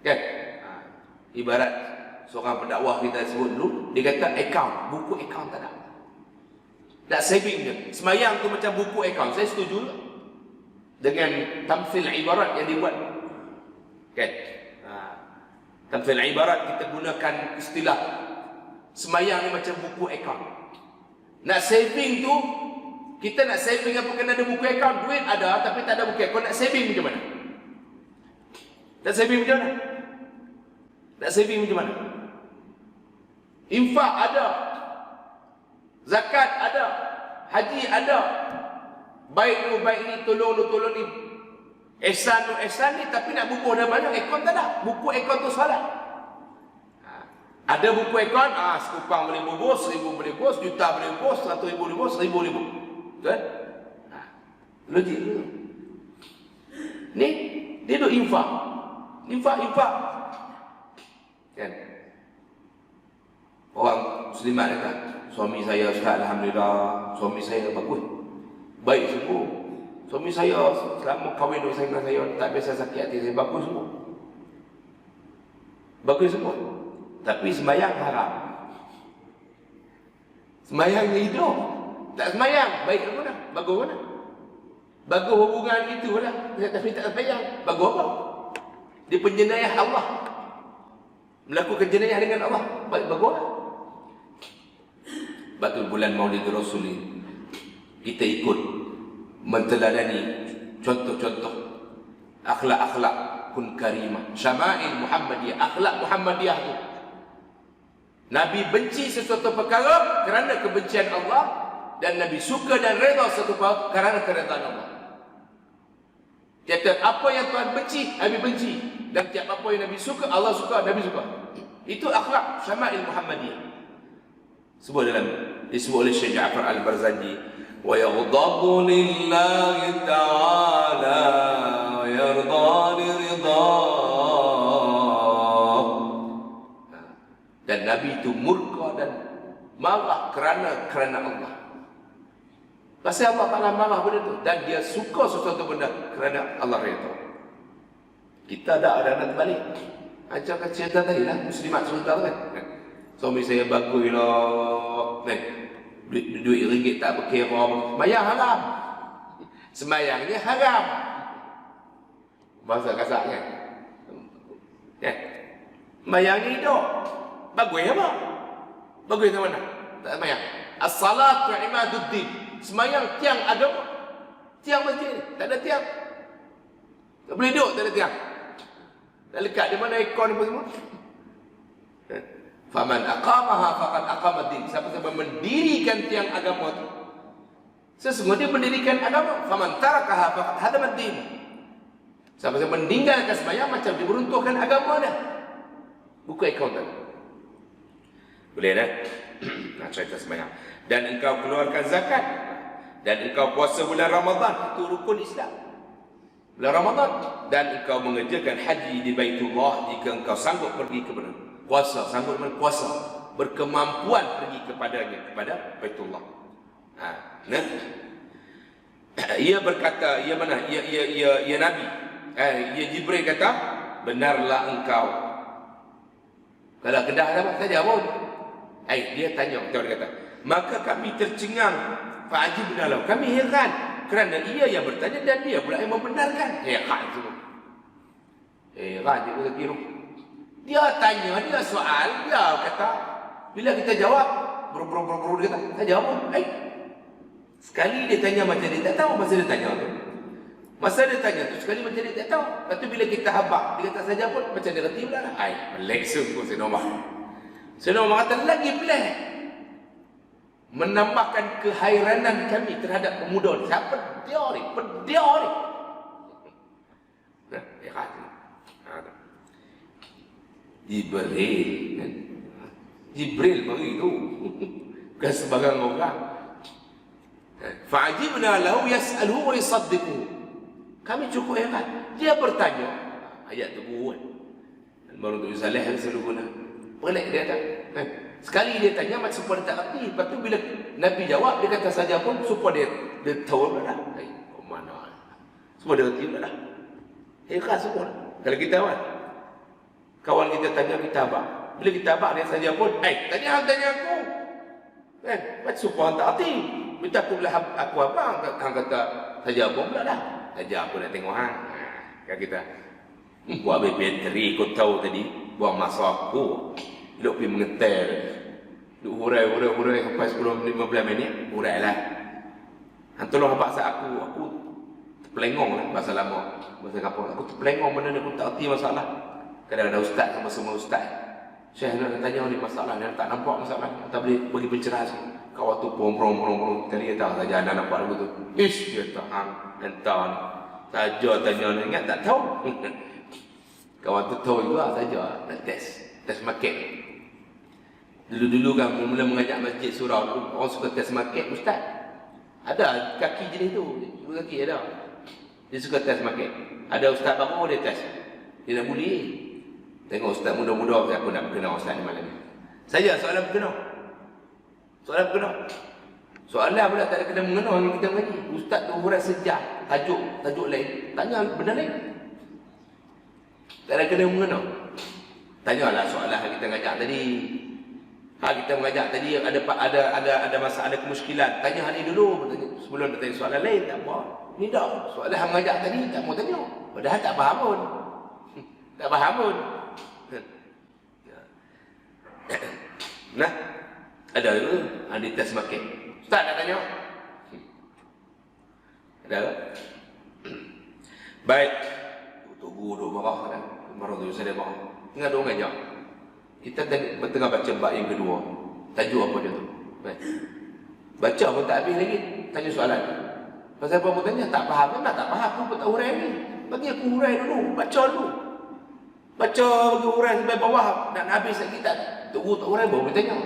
Kan? Ibarat seorang pendakwah kita sebut dulu, dia kata akaun, buku akaun tak ada. Tak saving dia. Sembahyang tu macam buku akaun. Saya setuju dengan tamthil ibarat yang dibuat. Kan? Tamthil ibarat kita gunakan istilah sembahyang ni macam buku akaun. Nak saving tu, kita nak saving apa kena ada buku akaun? Duit ada tapi tak ada buku akaun. Nak saving macam mana? Nak saving macam mana? Nak saving macam mana? Infak ada, zakat ada, haji ada, baik ni tolong ni, ihsan ni, tapi nak buku dah banyak, akaun tak ada. Buku akaun tu salah. Ada buku akaun, sekupang boleh bos, 1,000 boleh bos, juta boleh bos, 100,000 boleh bos, 1,000 boleh bos. Betul? Logik tu. Ni dia duk infak. Kan? Orang muslimat kata, suami saya sehat alhamdulillah, suami saya bagus, baik semua. Suami saya selama kahwin dengan saya tak biasa sakit hati, saya bagus semua. Bagus semua. Tapi sembahyang haram. Sembahyang hidup. Tak sembahyang, baik apa dah? Bagus mana? Bagus hubungan itu lah. Tapi tak sembahyang, bagus apa? Dia penjenayah Allah. Melakukan jenayah dengan Allah, bagus lah. Batul bulan Maulid Rasul ini, kita ikut menteladani contoh-contoh akhlak-akhlak kun karimah, syama'il Muhammadiyah, akhlak Muhammadiyah tu. Nabi benci sesuatu perkara kerana kebencian Allah, dan Nabi suka dan redha sesuatu perkara kerana keredaan Allah. Kata apa yang Tuhan benci, Nabi benci, dan tiap apa yang Nabi suka, Allah suka, Nabi suka. Itu akhlak syama'il Muhammadiyah. Disebut oleh Syekh Ja'far Al-Barzanji, wa yaghdabu lillahi ta'ala wa yarda li ridha. Dan Nabi itu murka dan marah kerana Allah. Pasal Allah Ta'ala marah benda tu, dan dia suka sesuatu benda kerana Allah redha. Kita ada anak balik. Macam cerita tadi lah, muslimat sebentar kan. Suami saya bagus lah, duit ringgit tak berkira, bayar haram. Sembayangnya haram. Bahasa kasarnya. Sembayangnya hidup. Bagus apa? Bagus ke mana? Tak sembayang. As-salatu imaduddin. Sembayang tiang agama. Tiang masjid. Tak ada tiang. Tak boleh duduk, tak ada tiang. Tak lekat di mana ikon apa semua. Faman aqamaha faqad aqama ad-din. Siapa-siapa mendirikan tiang agama itu, sesungguhnya dia mendirikan agama. Faman tarakaha faqad hadama ad-din. Siapa-siapa meninggalkan sembahyang macam dia meruntuhkan agama dah. Buka akaun tadi. Boleh dah? Nak cerita sembahyang. Dan engkau keluarkan zakat. Dan engkau puasa bulan Ramadan. Itu rukun Islam. Bulan Ramadan. Dan engkau mengerjakan haji di Baitullah jika engkau sanggup pergi ke mana. Puasa, sanggup puasa. Berkemampuan pergi kepadanya, kepada Baitullah. Nah. Ia berkata, ia mana? Ia Nabi. Ia Jibril kata, benarlah engkau. Kalau Kedah dapat saja pun. Dia tanya, dia kata, maka kami tercengang, fa'ajibna lahu. Kami heran kerana ia yang bertanya dan dia pula yang membenarkan. Heran semua. Heran dia kata kira. Dia tanya, dia soal, dia kata, bila kita jawab, bro dia kata, saya jawab. Sekali dia tanya macam dia tak tahu masa dia tanya tu. Masa dia tanya tu sekali macam dia tak tahu. Lepas tu bila kita habak, dia kata saja pun macam dia reti pula lah. Pelik sungguh Sayyidina Umar. Sayyidina Umar kata lagi pelik. Menambahkan kehairanan kami terhadap pemuda ni. Siapa dia ni? Dia ni. Jibril begitu. Bukan sebagai orang. Fa'ajibna lahu yas'aluhu wa yusaddiquhu. Kami cukup hebat. Dia bertanya. Ayat tu buat. Baru tu Saleh yang selalu guna. Pelik dia tak? Sekali dia tanya macam supaya dia tak erti. Lepas tu bila Nabi jawab, dia kata saja pun supaya dia tahu pula dah. Mana? Semua dia erti pula dah. Hebat semua. Kalau kita kawan kita tanya kita abang. Bila kita abang dia saja pun, tanya aku. Macam supaya tak erti. Minta aku belah aku abang. Hang kata saja pun pula dah. Saja aku nak tengok hang. Kan kita buat bateri kau tahu tadi. Buang masa aku. Duk pergi mengeter. Duk hurai sampai 10-15 minit. Hurai lah. Hang tolong paksa aku terpelengong lah bahasa lama. Bahasa kampung. Aku terpelengong benda ni aku tak erti masalah. Kadang-kadang ustaz sama semua ustaz. Syekh nak tanya ni masalah. Dia tak nampak masalah. Tak boleh bagi pencerah. Kau tu porong. Tadi dia tahu saja anda nampak lagu tu. Dia tahan. Entah ni. Saja tanya ni. Ingat tak tahu. Kawan tu tahu juga saja. Nak test market. Dulu-dulu kan mula mengajak masjid surau tu, orang suka test market ustaz. Ada kaki jenis tu, dua kaki ada. Dia suka test market. Ada ustaz baru dia test. Dia nak buli. Tengok ustaz muda-muda aku nak kenal ustaz ni malam ni. Saya soalan berkenal. Soalan pula tak ada kena mengenal yang kita mengaji. Ustaz tu hurai sejak tajuk lain. Tanya benda lain. Tak ada kena mengenal. Tanyalah soalan yang kita ngajak tadi. Kita mengajak tadi ada masalah, ada kemusykilan. Tanya hal ini dulu. Sebelum dia tanya soalan lain, tak apa. Ni dah. Soalan yang mengajak tadi, tak mau tanya. Padahal tak faham pun. Tak faham pun. Nah, ada ke? Ada test market. Ustaz nak tanya? Ada ke? Baik. Tunggu dulu marah. Marah tu saya marah. Tengah dua ngajak. Kita tengah baca bab yang kedua. Tajuk apa dia tu? Baik. Baca pun tak habis lagi. Tanya soalan. Pasal apa pun tanya? Tak faham. Memang tak faham. Aku pun tak hurai ni. Bagi aku hurai dulu. Baca dulu. Baca bagi hurai sampai bawah. Nak habis lagi tak? Tunggu tak hurai baru bertanya.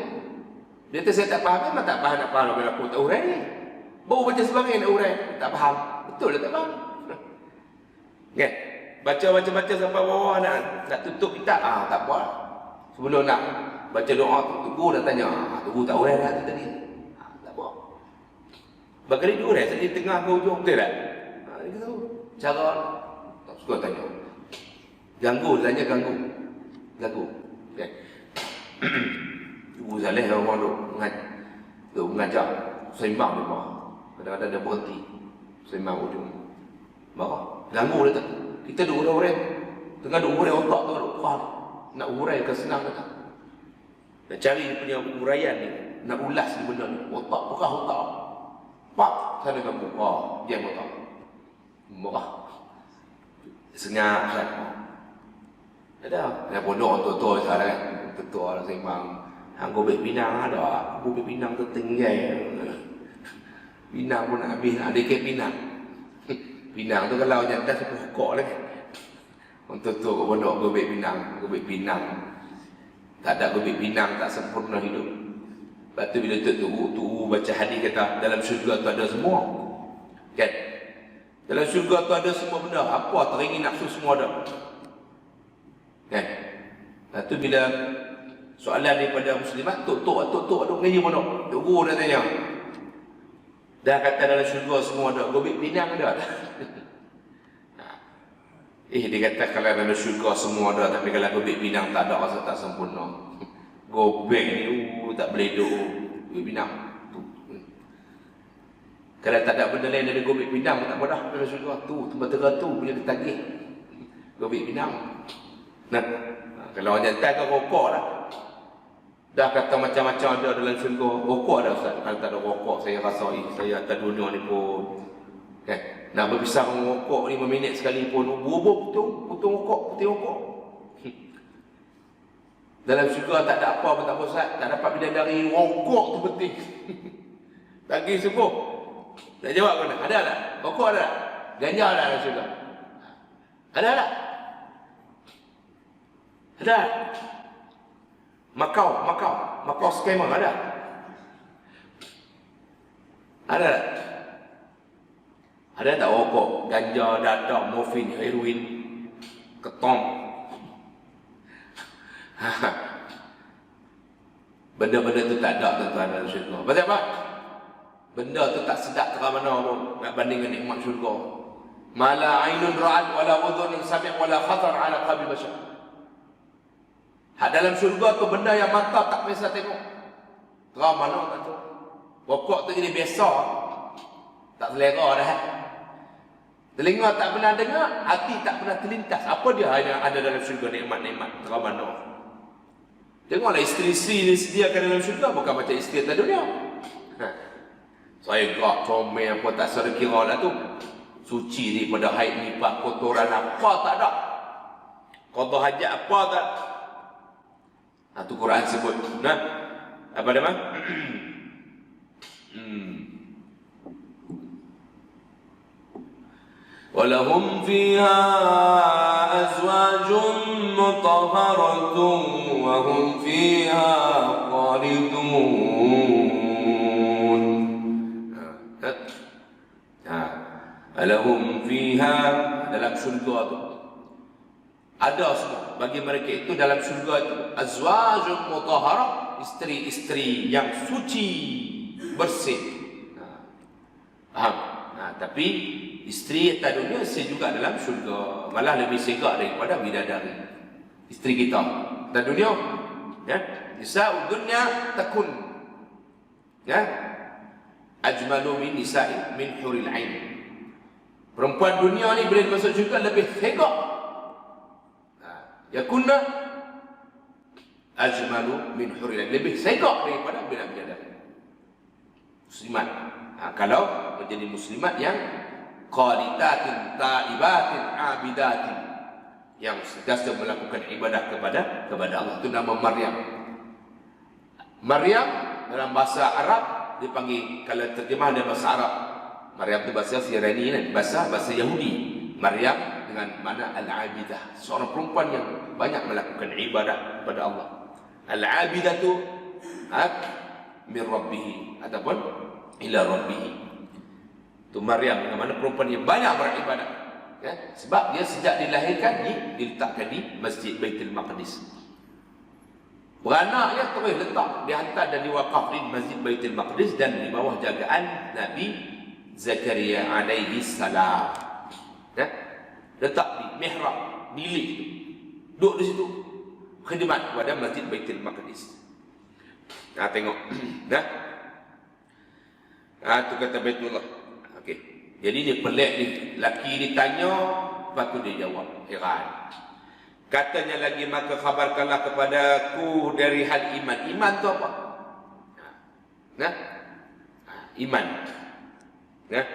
Dia kata saya tak faham. Memang tak faham nak faham. Bila aku tak hurai ni. Baru baca sebagai nak hurai. Tak faham. Betul tak faham? Okay. Baca sampai bawah nak tutup kita. Tak apa. Sebelum nak baca doa tu, tunggu dah tanya. Tunggu tak urai dah tadi. Tak apa. Bagi dia urai tadi tengah ke ujung, betul tak? Itu cara tak suka tanya. Ganggu, tanya ganggu. Okay. Ibu Saleh orang tu mengajak seimbang di bawah. Kadang-kadang dia berhenti. Sembang ujung. Marah. Ganggu dia tak? Kita duk urai-urai. Tengah duk urai otak tu, duk faham. Nak urai ke senang ke tak? Nak cari dia punya uraian ni. Nak ulas ni benda ni. Otak, bukan otak. Pak, sana ganggu. Diam otak. Marah. Senyap kan. Ada. Yang pondok orang tua-tua sekarang kan. Tua-tua orang sembang. Hang gobek Pinang ada. Gobek Pinang tu tinggal. Pinang pun nak habis. Ada ke Pinang. Pinang tu kalau jantan sepuluh hukuk lagi. Orang tua-tua kat pondok gobek Pinang. Gobek Pinang. Tak ada gobek Pinang tak sempurna hidup. Lepas tu bila tu baca hadis kata dalam syurga tu ada semua. Kan? Dalam syurga tu ada semua benda. Apa teringin nafsu semua ada. Kan? Lepas tu bila soalan daripada muslimat, tok-tok ada mengaji pondok. Tok guru dah tanya. Dah kata dalam syurga semua ada. Gobek Pinang ada. Dia kata kalau dalam syurga semua ada, tapi kalau gobek Pinang tak ada, rasa tak sempurna. Gobek ni tak boleh duduk. Gobek Pinang tu. Kalau tak ada benda lain dari gobek Pinang, tak apa dah dalam syurga tu. Tempat-tempat tu punya ditagih. Gobek Pinang. Nah, kalau orang jantan ke rokok lah. Dah kata macam-macam ada dalam syurga. Rokok ada Ustaz. Kalau tak ada rokok, saya rasa saya atas dunia ni pun. Kan? Nak berpisah dengan rokok 5 minit sekali pun. Bubuk putung rokok, putih rokok. Dalam syurga tak ada apa pun tak apa Ustaz. Tak dapat bidadari, rokok tu penting. Bagi semua. Tak jawab mana? Ada tak? Rokok ada tak? Ganja ada dalam syurga? Ada tak? Ada. Makau scammer ada. Ada tak? Ada tak rokok, ganja, dadah, morfin, heroin, ketom. Benda-benda tu tak ada tuan-tuan dalam syurga. Pasal apa? Benda tu tak sedap terang mana pun nak banding dengan nikmat syurga. Mala ainun ra'at wala udhunun sami' wala khatar ala qalbi bashar. Hak dalam syurga tu benda yang mata tak biasa tengok. Terang mana tak tahu. Rokok tu jadi biasa. Tak selera dah. Telinga tak pernah dengar, hati tak pernah terlintas. Apa dia ada dalam syurga nikmat-nikmat. Terang mana. Tengoklah isteri-isteri disediakan dalam syurga bukan macam isteri atas dunia. Saya gerak comel apa tak salah kira lah tu. Suci daripada haid nifas, kotoran apa tak ada. Qada hajat apa tak. Tu Quran sebut. Nah, apa nama? Walahum fiha azwajun mutahharatun wa hum fiha khalidun. Walahum fiha dalam syurga tu ada semua bagi mereka itu dalam syurga itu azwajun mutahharah, isteri-isteri yang suci bersih. Faham? Tapi isteri atas dunia saya juga dalam syurga, malah lebih segak daripada bidadari isteri kita atas dunia. Ya, nisa'ud dunya takun ya ajmalu min nisa'i min huril ain. Perempuan dunia ni bila masuk syurga lebih segak. Yakunna ajmalu min huril, lebih segak daripada bidadari muslimat. Kalau menjadi muslimat yang qanitatin, taibatin, abidatin, yang sentiasa melakukan ibadah kepada Allah. Itu nama Maryam. Maryam dalam bahasa Arab dipanggil, kalau terjemah dalam bahasa Arab, Maryam itu bahasa Sirani kan, bahasa Yahudi. Maryam dengan makna al-abidah, seorang perempuan yang banyak melakukan ibadah kepada Allah. Al-abidah itu min rabbih ataupun ila rabbih. Itu Maryam dengan mana perempuan yang banyak beribadah. Ya? Sebab dia sejak dilahirkan diletakkan di Masjid Baitul Maqdis. Beranaknya terus letak, dihantar dan diwakaf di Masjid Baitul Maqdis dan di bawah jagaan Nabi Zakaria alaihi salam. Ya? Letak di mihrab, bilik itu. Duduk di situ. Khidmat kepada Masjid Baitul Maqdis. Tengok. Dah. Itu kata Baitullah. Okey. Jadi dia pelik ni. Laki ditanya, lepas tu dia jawab. Heran. Katanya lagi, maka khabarkanlah kepadaku dari hal iman. Iman tu apa? Nah, iman. Nah,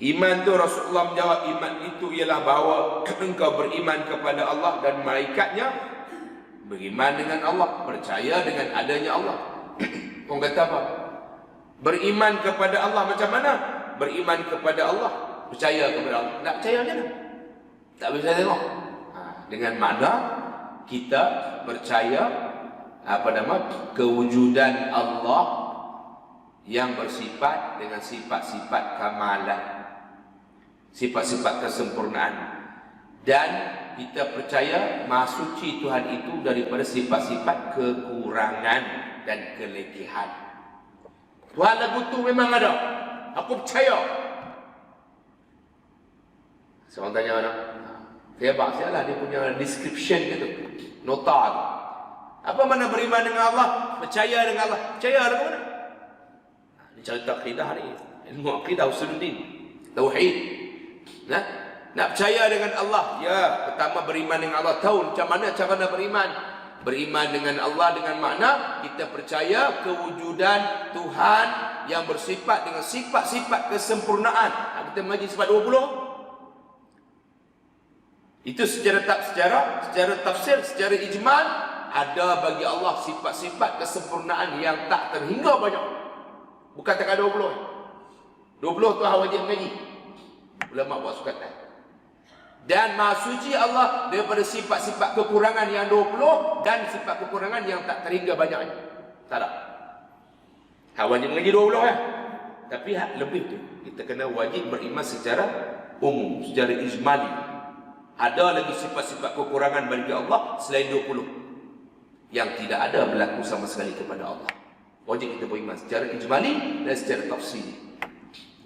iman tu Rasulullah menjawab, iman itu ialah bahawa engkau beriman kepada Allah dan malaikatnya, beriman dengan Allah, percaya dengan adanya Allah. Orang kata apa? Beriman kepada Allah macam mana? Beriman kepada Allah, percaya kepada Allah. Tak percaya macam mana? Tak bisa tengok. Dengan makna kita percaya kewujudan Allah yang bersifat dengan sifat-sifat kamalan, sifat-sifat kesempurnaan, dan kita percaya Maha Suci Tuhan itu daripada sifat-sifat kekurangan dan kelebihan. Tuhan lagu tu memang ada, aku percaya. Seorang tanya mana? Saya baca lah dia punya description gitu, nota tu. Apa mana beriman dengan Allah? Percaya dengan Allah. Percaya dengan mana? Ini cerita akidah ni. Ilmu akidah usuluddin, tauhid. Nah, nak percaya dengan Allah, ya, pertama beriman dengan Allah. Tahu macam mana cara nak beriman? Beriman dengan Allah dengan makna kita percaya kewujudan Tuhan yang bersifat dengan sifat-sifat kesempurnaan. Kita mengaji sifat 20. Itu secara tafsir, secara ijmal, ada bagi Allah sifat-sifat kesempurnaan yang tak terhingga banyak. Bukan tak ada 20. 20 tu wajib mengaji. Ulama buat sukatan. Dan Maha Suci Allah daripada sifat-sifat kekurangan yang 20 dan sifat kekurangan yang tak terhingga banyaknya. Tak ada. Wajib mengaji 20 ya. Tapi lebih tu, kita kena wajib beriman secara umum, secara ijmali. Ada lagi sifat-sifat kekurangan bagi Allah selain 20 yang tidak ada berlaku sama sekali kepada Allah. Wajib kita beriman secara ijmali dan secara tafsili.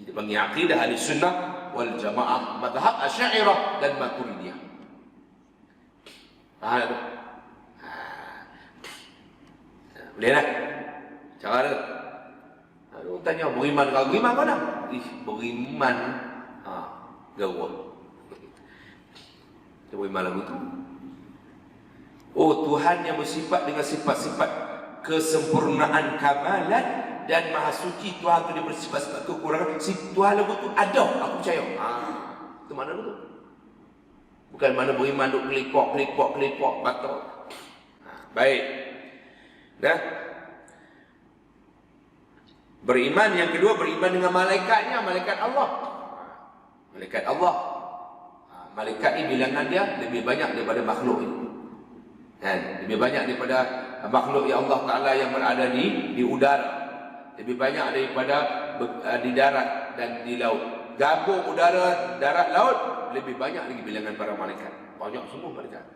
Kita panggil akidah ahli sunnah wal jamaah, madhab Asy'ariyah dan Maturidiyah. Boleh lah cara dia. Lalu tanya beriman, kalau beriman mana? Beriman gawa. Kita beriman lagu tu. Oh, Tuhan yang bersifat dengan sifat-sifat kesempurnaan kamalan dan Maha Suci. Tuhan tu dia bersifat-sifat kekurangan. Tuhan lagu tu ada, aku percaya. Itu mana tu? Bukan mana beriman duk kelipok batal. Baik. Dah. Beriman yang kedua, beriman dengan malaikatnya, malaikat Allah. Malaikat Allah. Malaikat ni bilangan dia lebih banyak daripada makhluk ini. Lebih banyak daripada makhluk yang Allah Ta'ala yang berada di udara. Lebih banyak daripada di darat dan di laut. Gabung udara, darat, laut, lebih banyak lagi bilangan para malaikat. Banyak semua malaikat.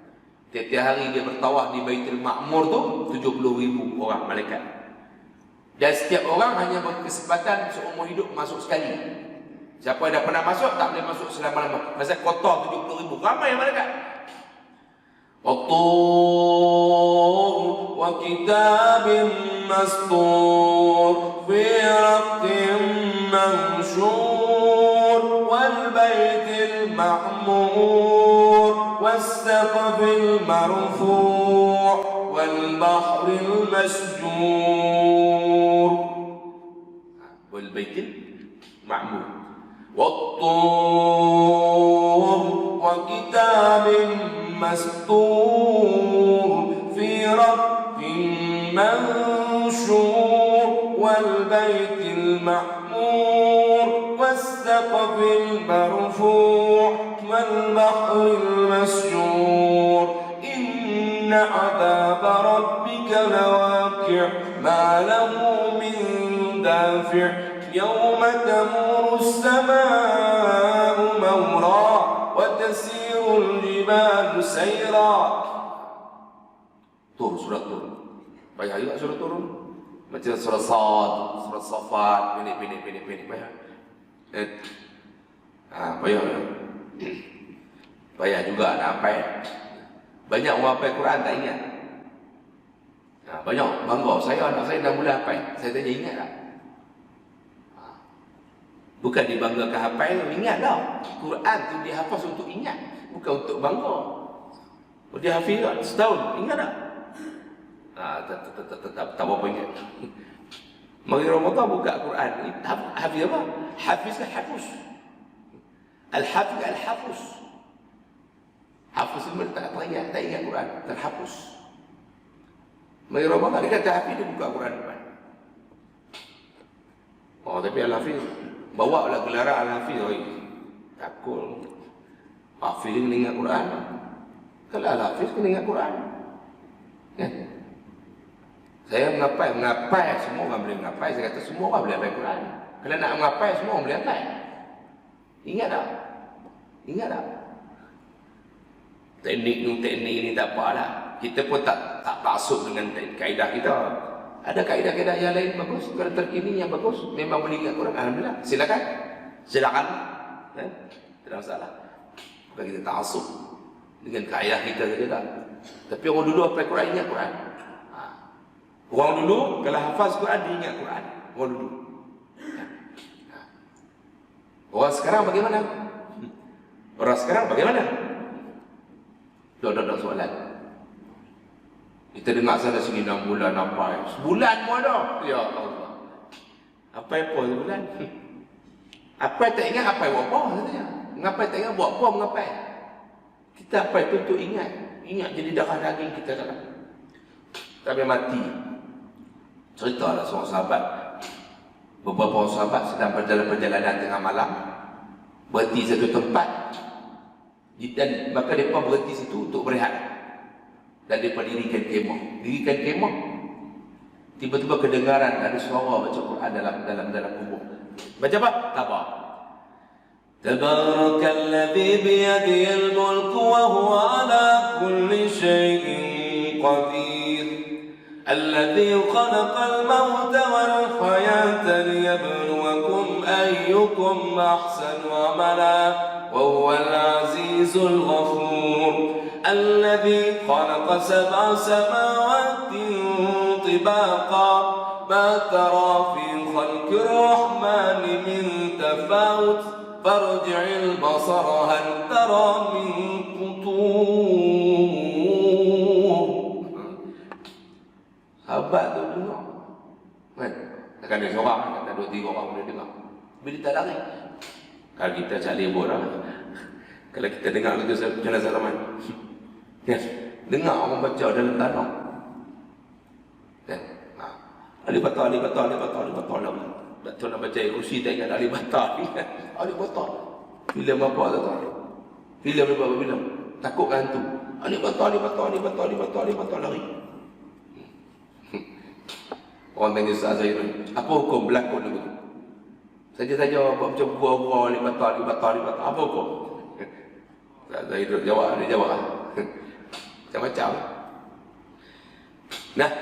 Tiap-tiap hari dia bertawaf di Baitul Ma'mur tu 70,000 orang malaikat. Dan setiap orang hanya berkesempatan seumur hidup masuk sekali. Siapa yang dah pernah masuk tak boleh masuk selama-lama. Pasal kotor 70,000. Ramai malaikat. والطور وكتاب مسطور في رق منشور والبيت المعمور والسقف المرفوع والبحر المسجور والبيت المعمور والطور وكتاب مسطور في رق منشور والبيت المعمور والسقف المرفوع والبحر المسجور إن عذاب ربك لواقع ما له من دافع يوم تمور السماء مورا وتسير الجبال سيرا. Tur, surat Tur. Bayar juga surat Tur. Macam surat Sad, surat Safat, pendek. Bayar. Bayar. Bayar juga nak hafal. Banyak orang hafal Quran tak ingat. Banyak bangga. Anak saya dah mula hafal. Saya tanya ingat tak? Bukan dibanggakan hafal, ingat dah. Quran tu dihafaz untuk ingat, bukan untuk bangga. Dia hafiz setahun, ingat tak? Tak apa ingat. Mari Ramadan buka Quran. Hafiz apa? Hafiz kan hafuz. Al-hafiz al-hafuz. Hafuz itu tak ingat Quran, terhapus. Mari Ramadan dia kata hafiz, dia buka Quran depan. Oh, tapi al-hafiz bawa lah gelaran al-hafiz. Takut hafiz kena ingat Quran. Kalau al-hafiz kena ingat Quran. Kan? Saya mengapai, semua orang boleh mengapai. Saya kata semua orang boleh hafal Quran. Kalau nak mengapai, semua orang boleh hafal. Ingat tak? Ingat tak? Teknik ini tak apa lah. Kita pun tak masuk dengan kaedah kita. Ada kaedah-kaedah yang lain bagus. Kalau terkini yang bagus, memang boleh ingat Quran. Alhamdulillah. Silakan. Tidak masalah. Bukan kita tak masuk dengan kaedah kita saja tak. Tapi orang dulu hafal Quran, ingat Quran. Orang dulu kalau hafaz Quran, dia ingat Quran. Orang dulu. Orang sekarang bagaimana? Orang sekarang bagaimana? Tak soalan. Kita dengar sana sini 6 bulan apa? Sebulan pun ada. Ya Allah. Apa sebulan? Apa tak ingat apa buat apa saja. Mengapa tak ingat buat apa mengapa? Kita apa itu untuk ingat. Ingat jadi darah daging kita dalam. Sampai mati. Ceritalah seorang sahabat. Beberapa orang sahabat sedang perjalanan tengah malam, berhenti satu tempat. Dan maka mereka berhenti situ untuk berehat. Dan mereka dirikan kemah. Tiba-tiba kedengaran ada suara baca Quran dalam kubur. Baca apa? Tabah. Tabarakalladzi biyadihil mulku wa huwa ala kulli syai'in qadir. Alladzi khalaqal mauta wal hayata liyabluwakum ayyukum ahsanu amala. وهو العزيز الغفور الذي خلق 7 سماوات طباقا ما ترى في خلق الرحمن من تفاوت فارجع البصر هل ترى من فطور. Sahabat tu dengar kan? Takkan ada seorang, tak ada 2-3 orang boleh dengar. Bila tak lari. Kalau kita cak lebur lah. Kalau kita dengar lagu jenazah Rahman, ya, dengar orang baca dalam tanah. Kan? Ali batal. Betul nak baca kursi tak ingat Ali batal. Ali batal. Filem apa tak tahu. Filem apa filem? Takut hantu. Ali batal lari. Orang tanya saya, apa hukum berlakon lagu tu? Saja-saja buat macam buah-buah ni batal. Apa kau? Saya jawab. Macam-macam. Nah.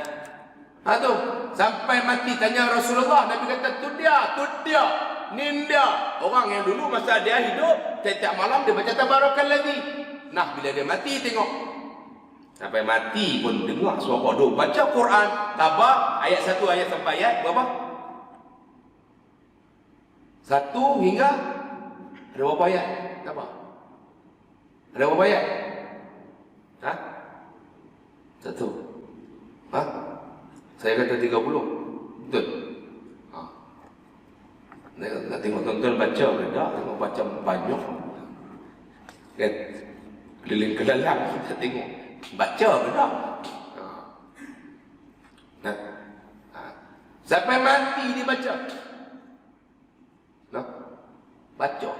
Tu sampai mati tanya Rasulullah, Nabi kata tu dia. Ni dia. Orang yang dulu masa dia hidup, tiap malam dia baca tabarakalladzi. Nah, bila dia mati tengok. Sampai mati pun dengar suara dia baca Quran, tabah ayat 1 ayat sampai ayat berapa? 1 hingga ada berapa ayat? Apa? Ada berapa ayat? 1. Saya kata 30. Betul? Nak tengok tuan-tuan baca ke tak? Tengok baca banyak. Kan? Keliling ke dalam kita tengok. Baca ke tak? Sampai mati dia baca. Baca.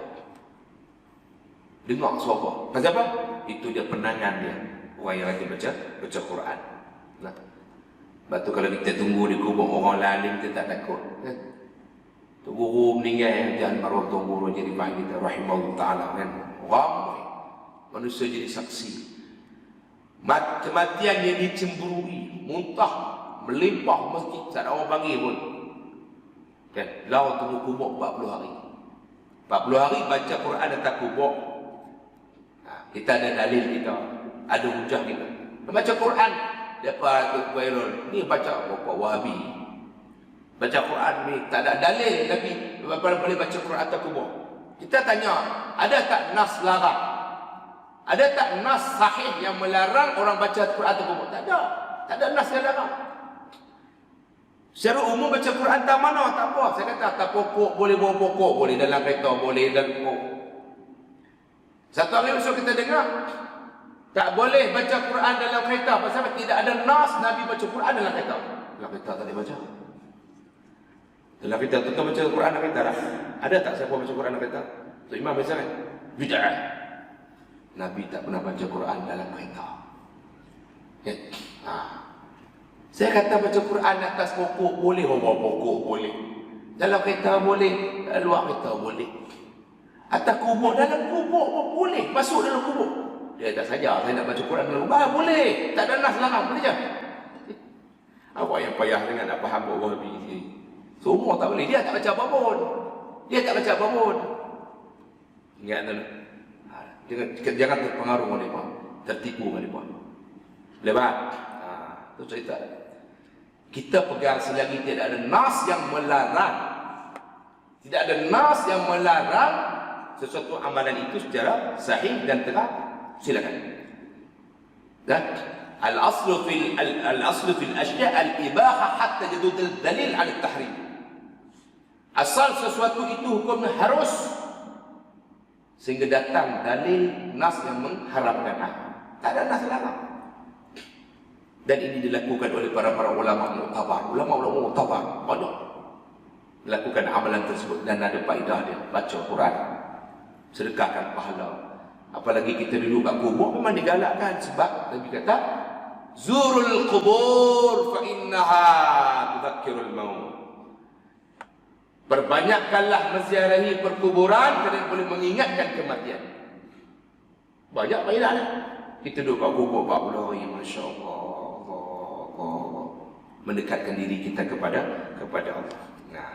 Dengar suara. Pasal apa? Itu dia penangan dia. Orang yang rajin baca Quran. Sebab tu kalau kita tunggu di kubur orang lain, kita tak takut. Tu guru meninggal, jangan maruah tuan guru jadi baik kita rahimahullah ta'ala kan. Ramai manusia jadi saksi. Kematian yang dicemburui, muntah, melimpah masjid, tak ada orang panggil pun. Kan? Lawan tunggu kubur 40 hari. 40 hari baca Quran atas kubur. Kita ada dalil kita, ada hujah kita. Baca Quran, dapat viral. Ni baca apa Wahabi. Baca Quran ni tak ada dalil Nabi boleh baca Quran atas kubur. Kita tanya, ada tak nas larang? Ada tak nas sahih yang melarang orang baca Quran atas kubur? Tak ada. Tak ada nas yang larang. Secara umum baca Quran tak mana, tak apa. Saya kata atas pokok boleh, bawah pokok boleh, dalam kereta boleh, dalam pokok. Satu hari besok kita dengar tak boleh baca Quran dalam kereta. Pasal tidak ada nas Nabi baca Quran dalam kereta. Dalam kereta tak boleh baca. Dalam kereta tentu baca Quran dalam kereta lah. Ada tak siapa baca Quran dalam kereta? So, Imam biasa kan? Bid'ah. Nabi tak pernah baca Quran dalam kereta. Ya. Saya kata baca Quran atas pokok boleh, bawah pokok boleh. Dalam kereta boleh, luar kereta boleh. Atas kubur, dalam kubur pun boleh. Masuk dalam kubur. Dia tak saja, saya nak baca Quran dalam kubur. Boleh. Tak ada nas larang, boleh je. Apa yang payah dengan nak faham bahawa Wahabi. Semua tak boleh. Dia tak baca apa pun. Dia tak baca apa pun. Ingat dulu. Jangan terpengaruh oleh mereka. Tertipu oleh mereka. Boleh tak? Itu cerita. Kita pegang selagi tidak ada nas yang melarang. Tidak ada nas yang melarang sesuatu amalan itu secara sahih dan terang, silakan. Dan al-aslu fil ashya' al-ibaha hatta yadud al-dalil 'ala al-tahrim. Asal sesuatu itu hukumnya harus sehingga datang dalil nas yang mengharamkan. Tak ada nas larang. Dan ini dilakukan oleh para ulama muktabar. Ulama-ulama muktabar banyak melakukan amalan tersebut dan ada faedah dia. Baca Quran, sedekahkan pahala. Apalagi kita duduk kat kubur memang digalakkan sebab Nabi kata zurul qubur fa innaha tudzakkirul maut. Berbanyakkanlah menziarahi perkuburan kerana boleh mengingatkan kematian. Banyak faedah dia. Kita duduk kat kubur pula, masya-Allah. Mendekatkan diri kita kepada Allah. Nah,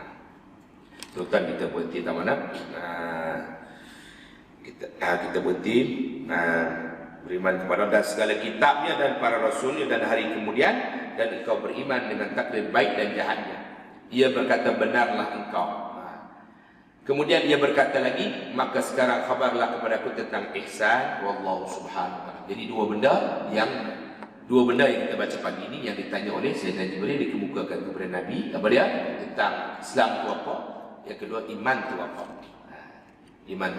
tuan kita berhenti tak mana? Kita berhenti beriman kepada Allah dan segala kitabnya dan para rasulnya dan hari kemudian, dan engkau beriman dengan takdir baik dan jahatnya. Ia berkata, benarlah engkau. Kemudian ia berkata lagi, maka sekarang khabarlah kepadaku tentang ihsan, wallahu subhanahu wa ta'ala. Jadi dua benda yang kita baca pagi ini yang ditanya oleh Sayyidina Jibril, dikemukakan kepada Nabi apa dia? Tentang Islam itu apa? Yang kedua, iman itu apa? Iman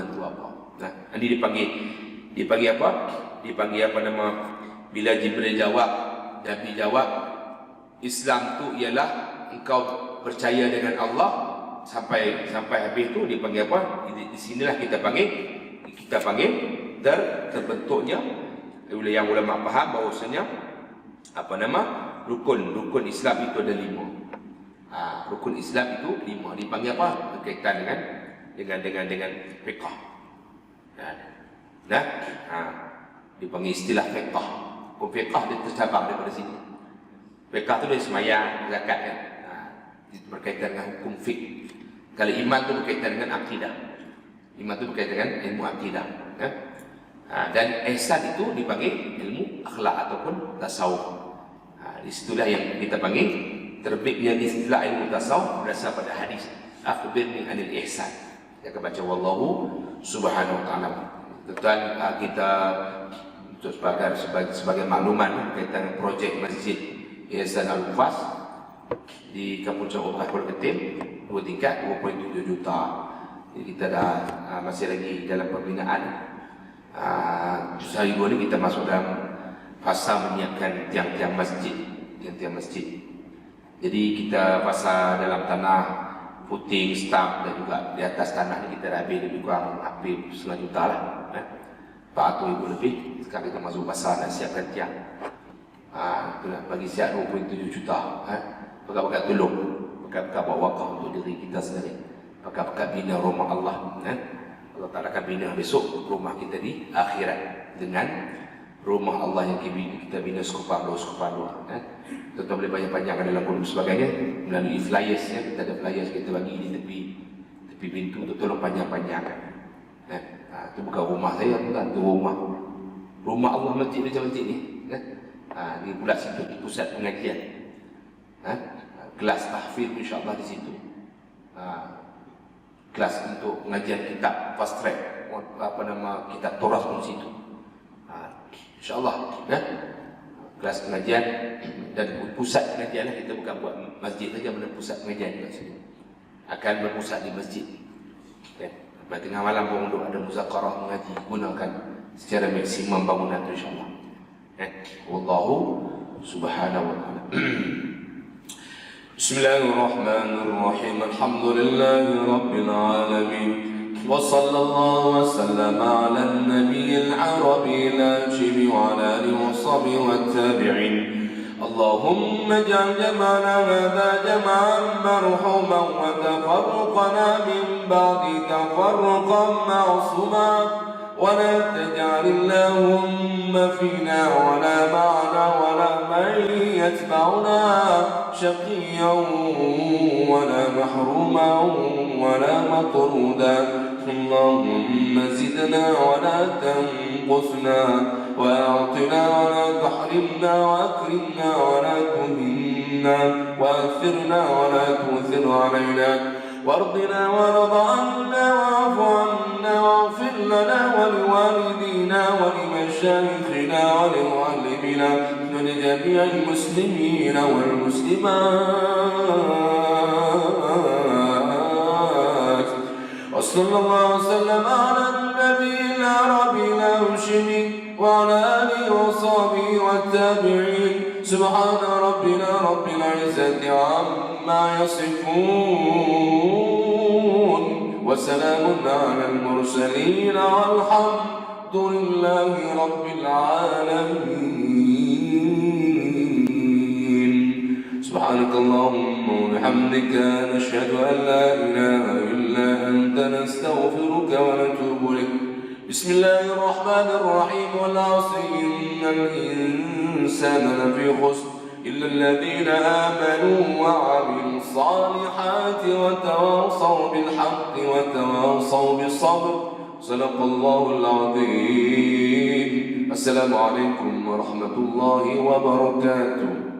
itu apa? Nah, ini dipanggil apa? Dipanggil apa nama? Bila Jibril jawab, Nabi jawab, Islam itu ialah engkau percaya dengan Allah sampai habis tu dipanggil apa? Di sinilah kita panggil terbentuknya oleh yang ulama faham bahawasanya apa nama? Rukun Islam itu ada 5. Rukun Islam itu 5. Dipanggil apa? Berkaitan dengan fiqh. Dipanggil istilah fiqh. Hukum fiqh dia tercabang daripada sini. Fiqh tu dia sembahyang, zakat kan. Itu berkaitan dengan hukum fiqh. Kalau iman tu berkaitan dengan akidah. Iman tu berkaitan dengan ilmu akidah. Dan ihsan itu dipanggil ilmu akhlak ataupun tasawuf. Disitulah yang kita panggil terbitnya istilah ilmu tasawuf berdasar pada hadis akhbirni anil ihsan. Kita baca wallahu subhanahu wa ta'ala. Tuan kita sebagai makluman berkaitan dengan projek masjid Ihsan Al-Wufas di Kampung Cawang Pulau Ketim, 2 tingkat 2.7 juta. Jadi kita dah masih lagi dalam pembinaan. Hari 2 ni kita masuk dalam fasa menyiapkan tiang-tiang masjid. Jadi kita fasa dalam tanah, footing, stamp dan juga di atas tanah ni kita dah habis lebih kurang hampir 1,5 juta lah. 400,000 lebih. Sekarang kita masuk fasa dan siapkan tiang. Itulah bagi siap 2.7 juta. Pakat-pakat tolong, pakat-pakat buat wakaf untuk diri kita sendiri, pakat-pakat bina rumah Allah. Allah Ta'ala akan bina besok rumah kita di akhirat dengan rumah Allah yang kita bina sekupang dua. Kita boleh panjang-panjangkan dalam kolom sebagainya melalui flyers ya. Kita ada flyers kita bagi di tepi pintu untuk tolong panjang-panjangkan. Itu bukan rumah saya, bukan itu rumah Allah, masjid macam masjid ni. Ini pula situ di pusat pengajian. kelas tahfiz insyaAllah di situ. Kelas untuk pengajian kitab fast track, kitab Toras pun di situ. InsyaAllah ya. Kelas pengajian dan pusat pengajian kita bukan buat masjid saja, benar pusat pengajian juga sini. Akan berpusat di masjid. Ya. Pada tengah malam pun ada muzakarah mengaji, gunakan secara maksimum bangunan itu insyaAllah. Ya. Wallahu subhanahu wa ta'ala. Bismillahirrahmanirrahim. Alhamdulillahi rabbil alamin. Wa sallallahu wa sallama ala nabiyil arabi al-ashimi wa ala alihi wa sahbihi wa tabi'in. اللهم اجعل جمعنا هذا جمعا مرحوما وتفرقنا من بعد تفرقا معصوما ولا تجعل اللهم فينا ولا معنا ولا من يتبعنا شقيا ولا محروما ولا مطرودا اللهم زدنا ولا تنقصنا وأعطنا ولا تحرمنا وأكرمنا ولا تهنا وأثرنا ولا تؤثر علينا وارضنا ورض عنا واعف عنا واغفر لنا ولوالدينا ولمشايخنا ولمعلمنا ولجميع المسلمين والمسلمات وصلى الله وسلم على النبي العربي الهاشمي وعلى آله وصحبه والتابعين سبحان ربنا رب العزة عما يصفون وسلام على المرسلين والحمد لله رب العالمين سبحانك اللهم وبحمدك نشهد أن لا إله إلا أنت نستغفرك ونتوب إليك بسم الله الرحمن الرحيم والعصر إن الإنسان لفي خسر إلا الذين آمنوا وعملوا الصالحات وتواصوا بالحق وتواصوا بالصبر صدق الله العظيم السلام عليكم ورحمة الله وبركاته.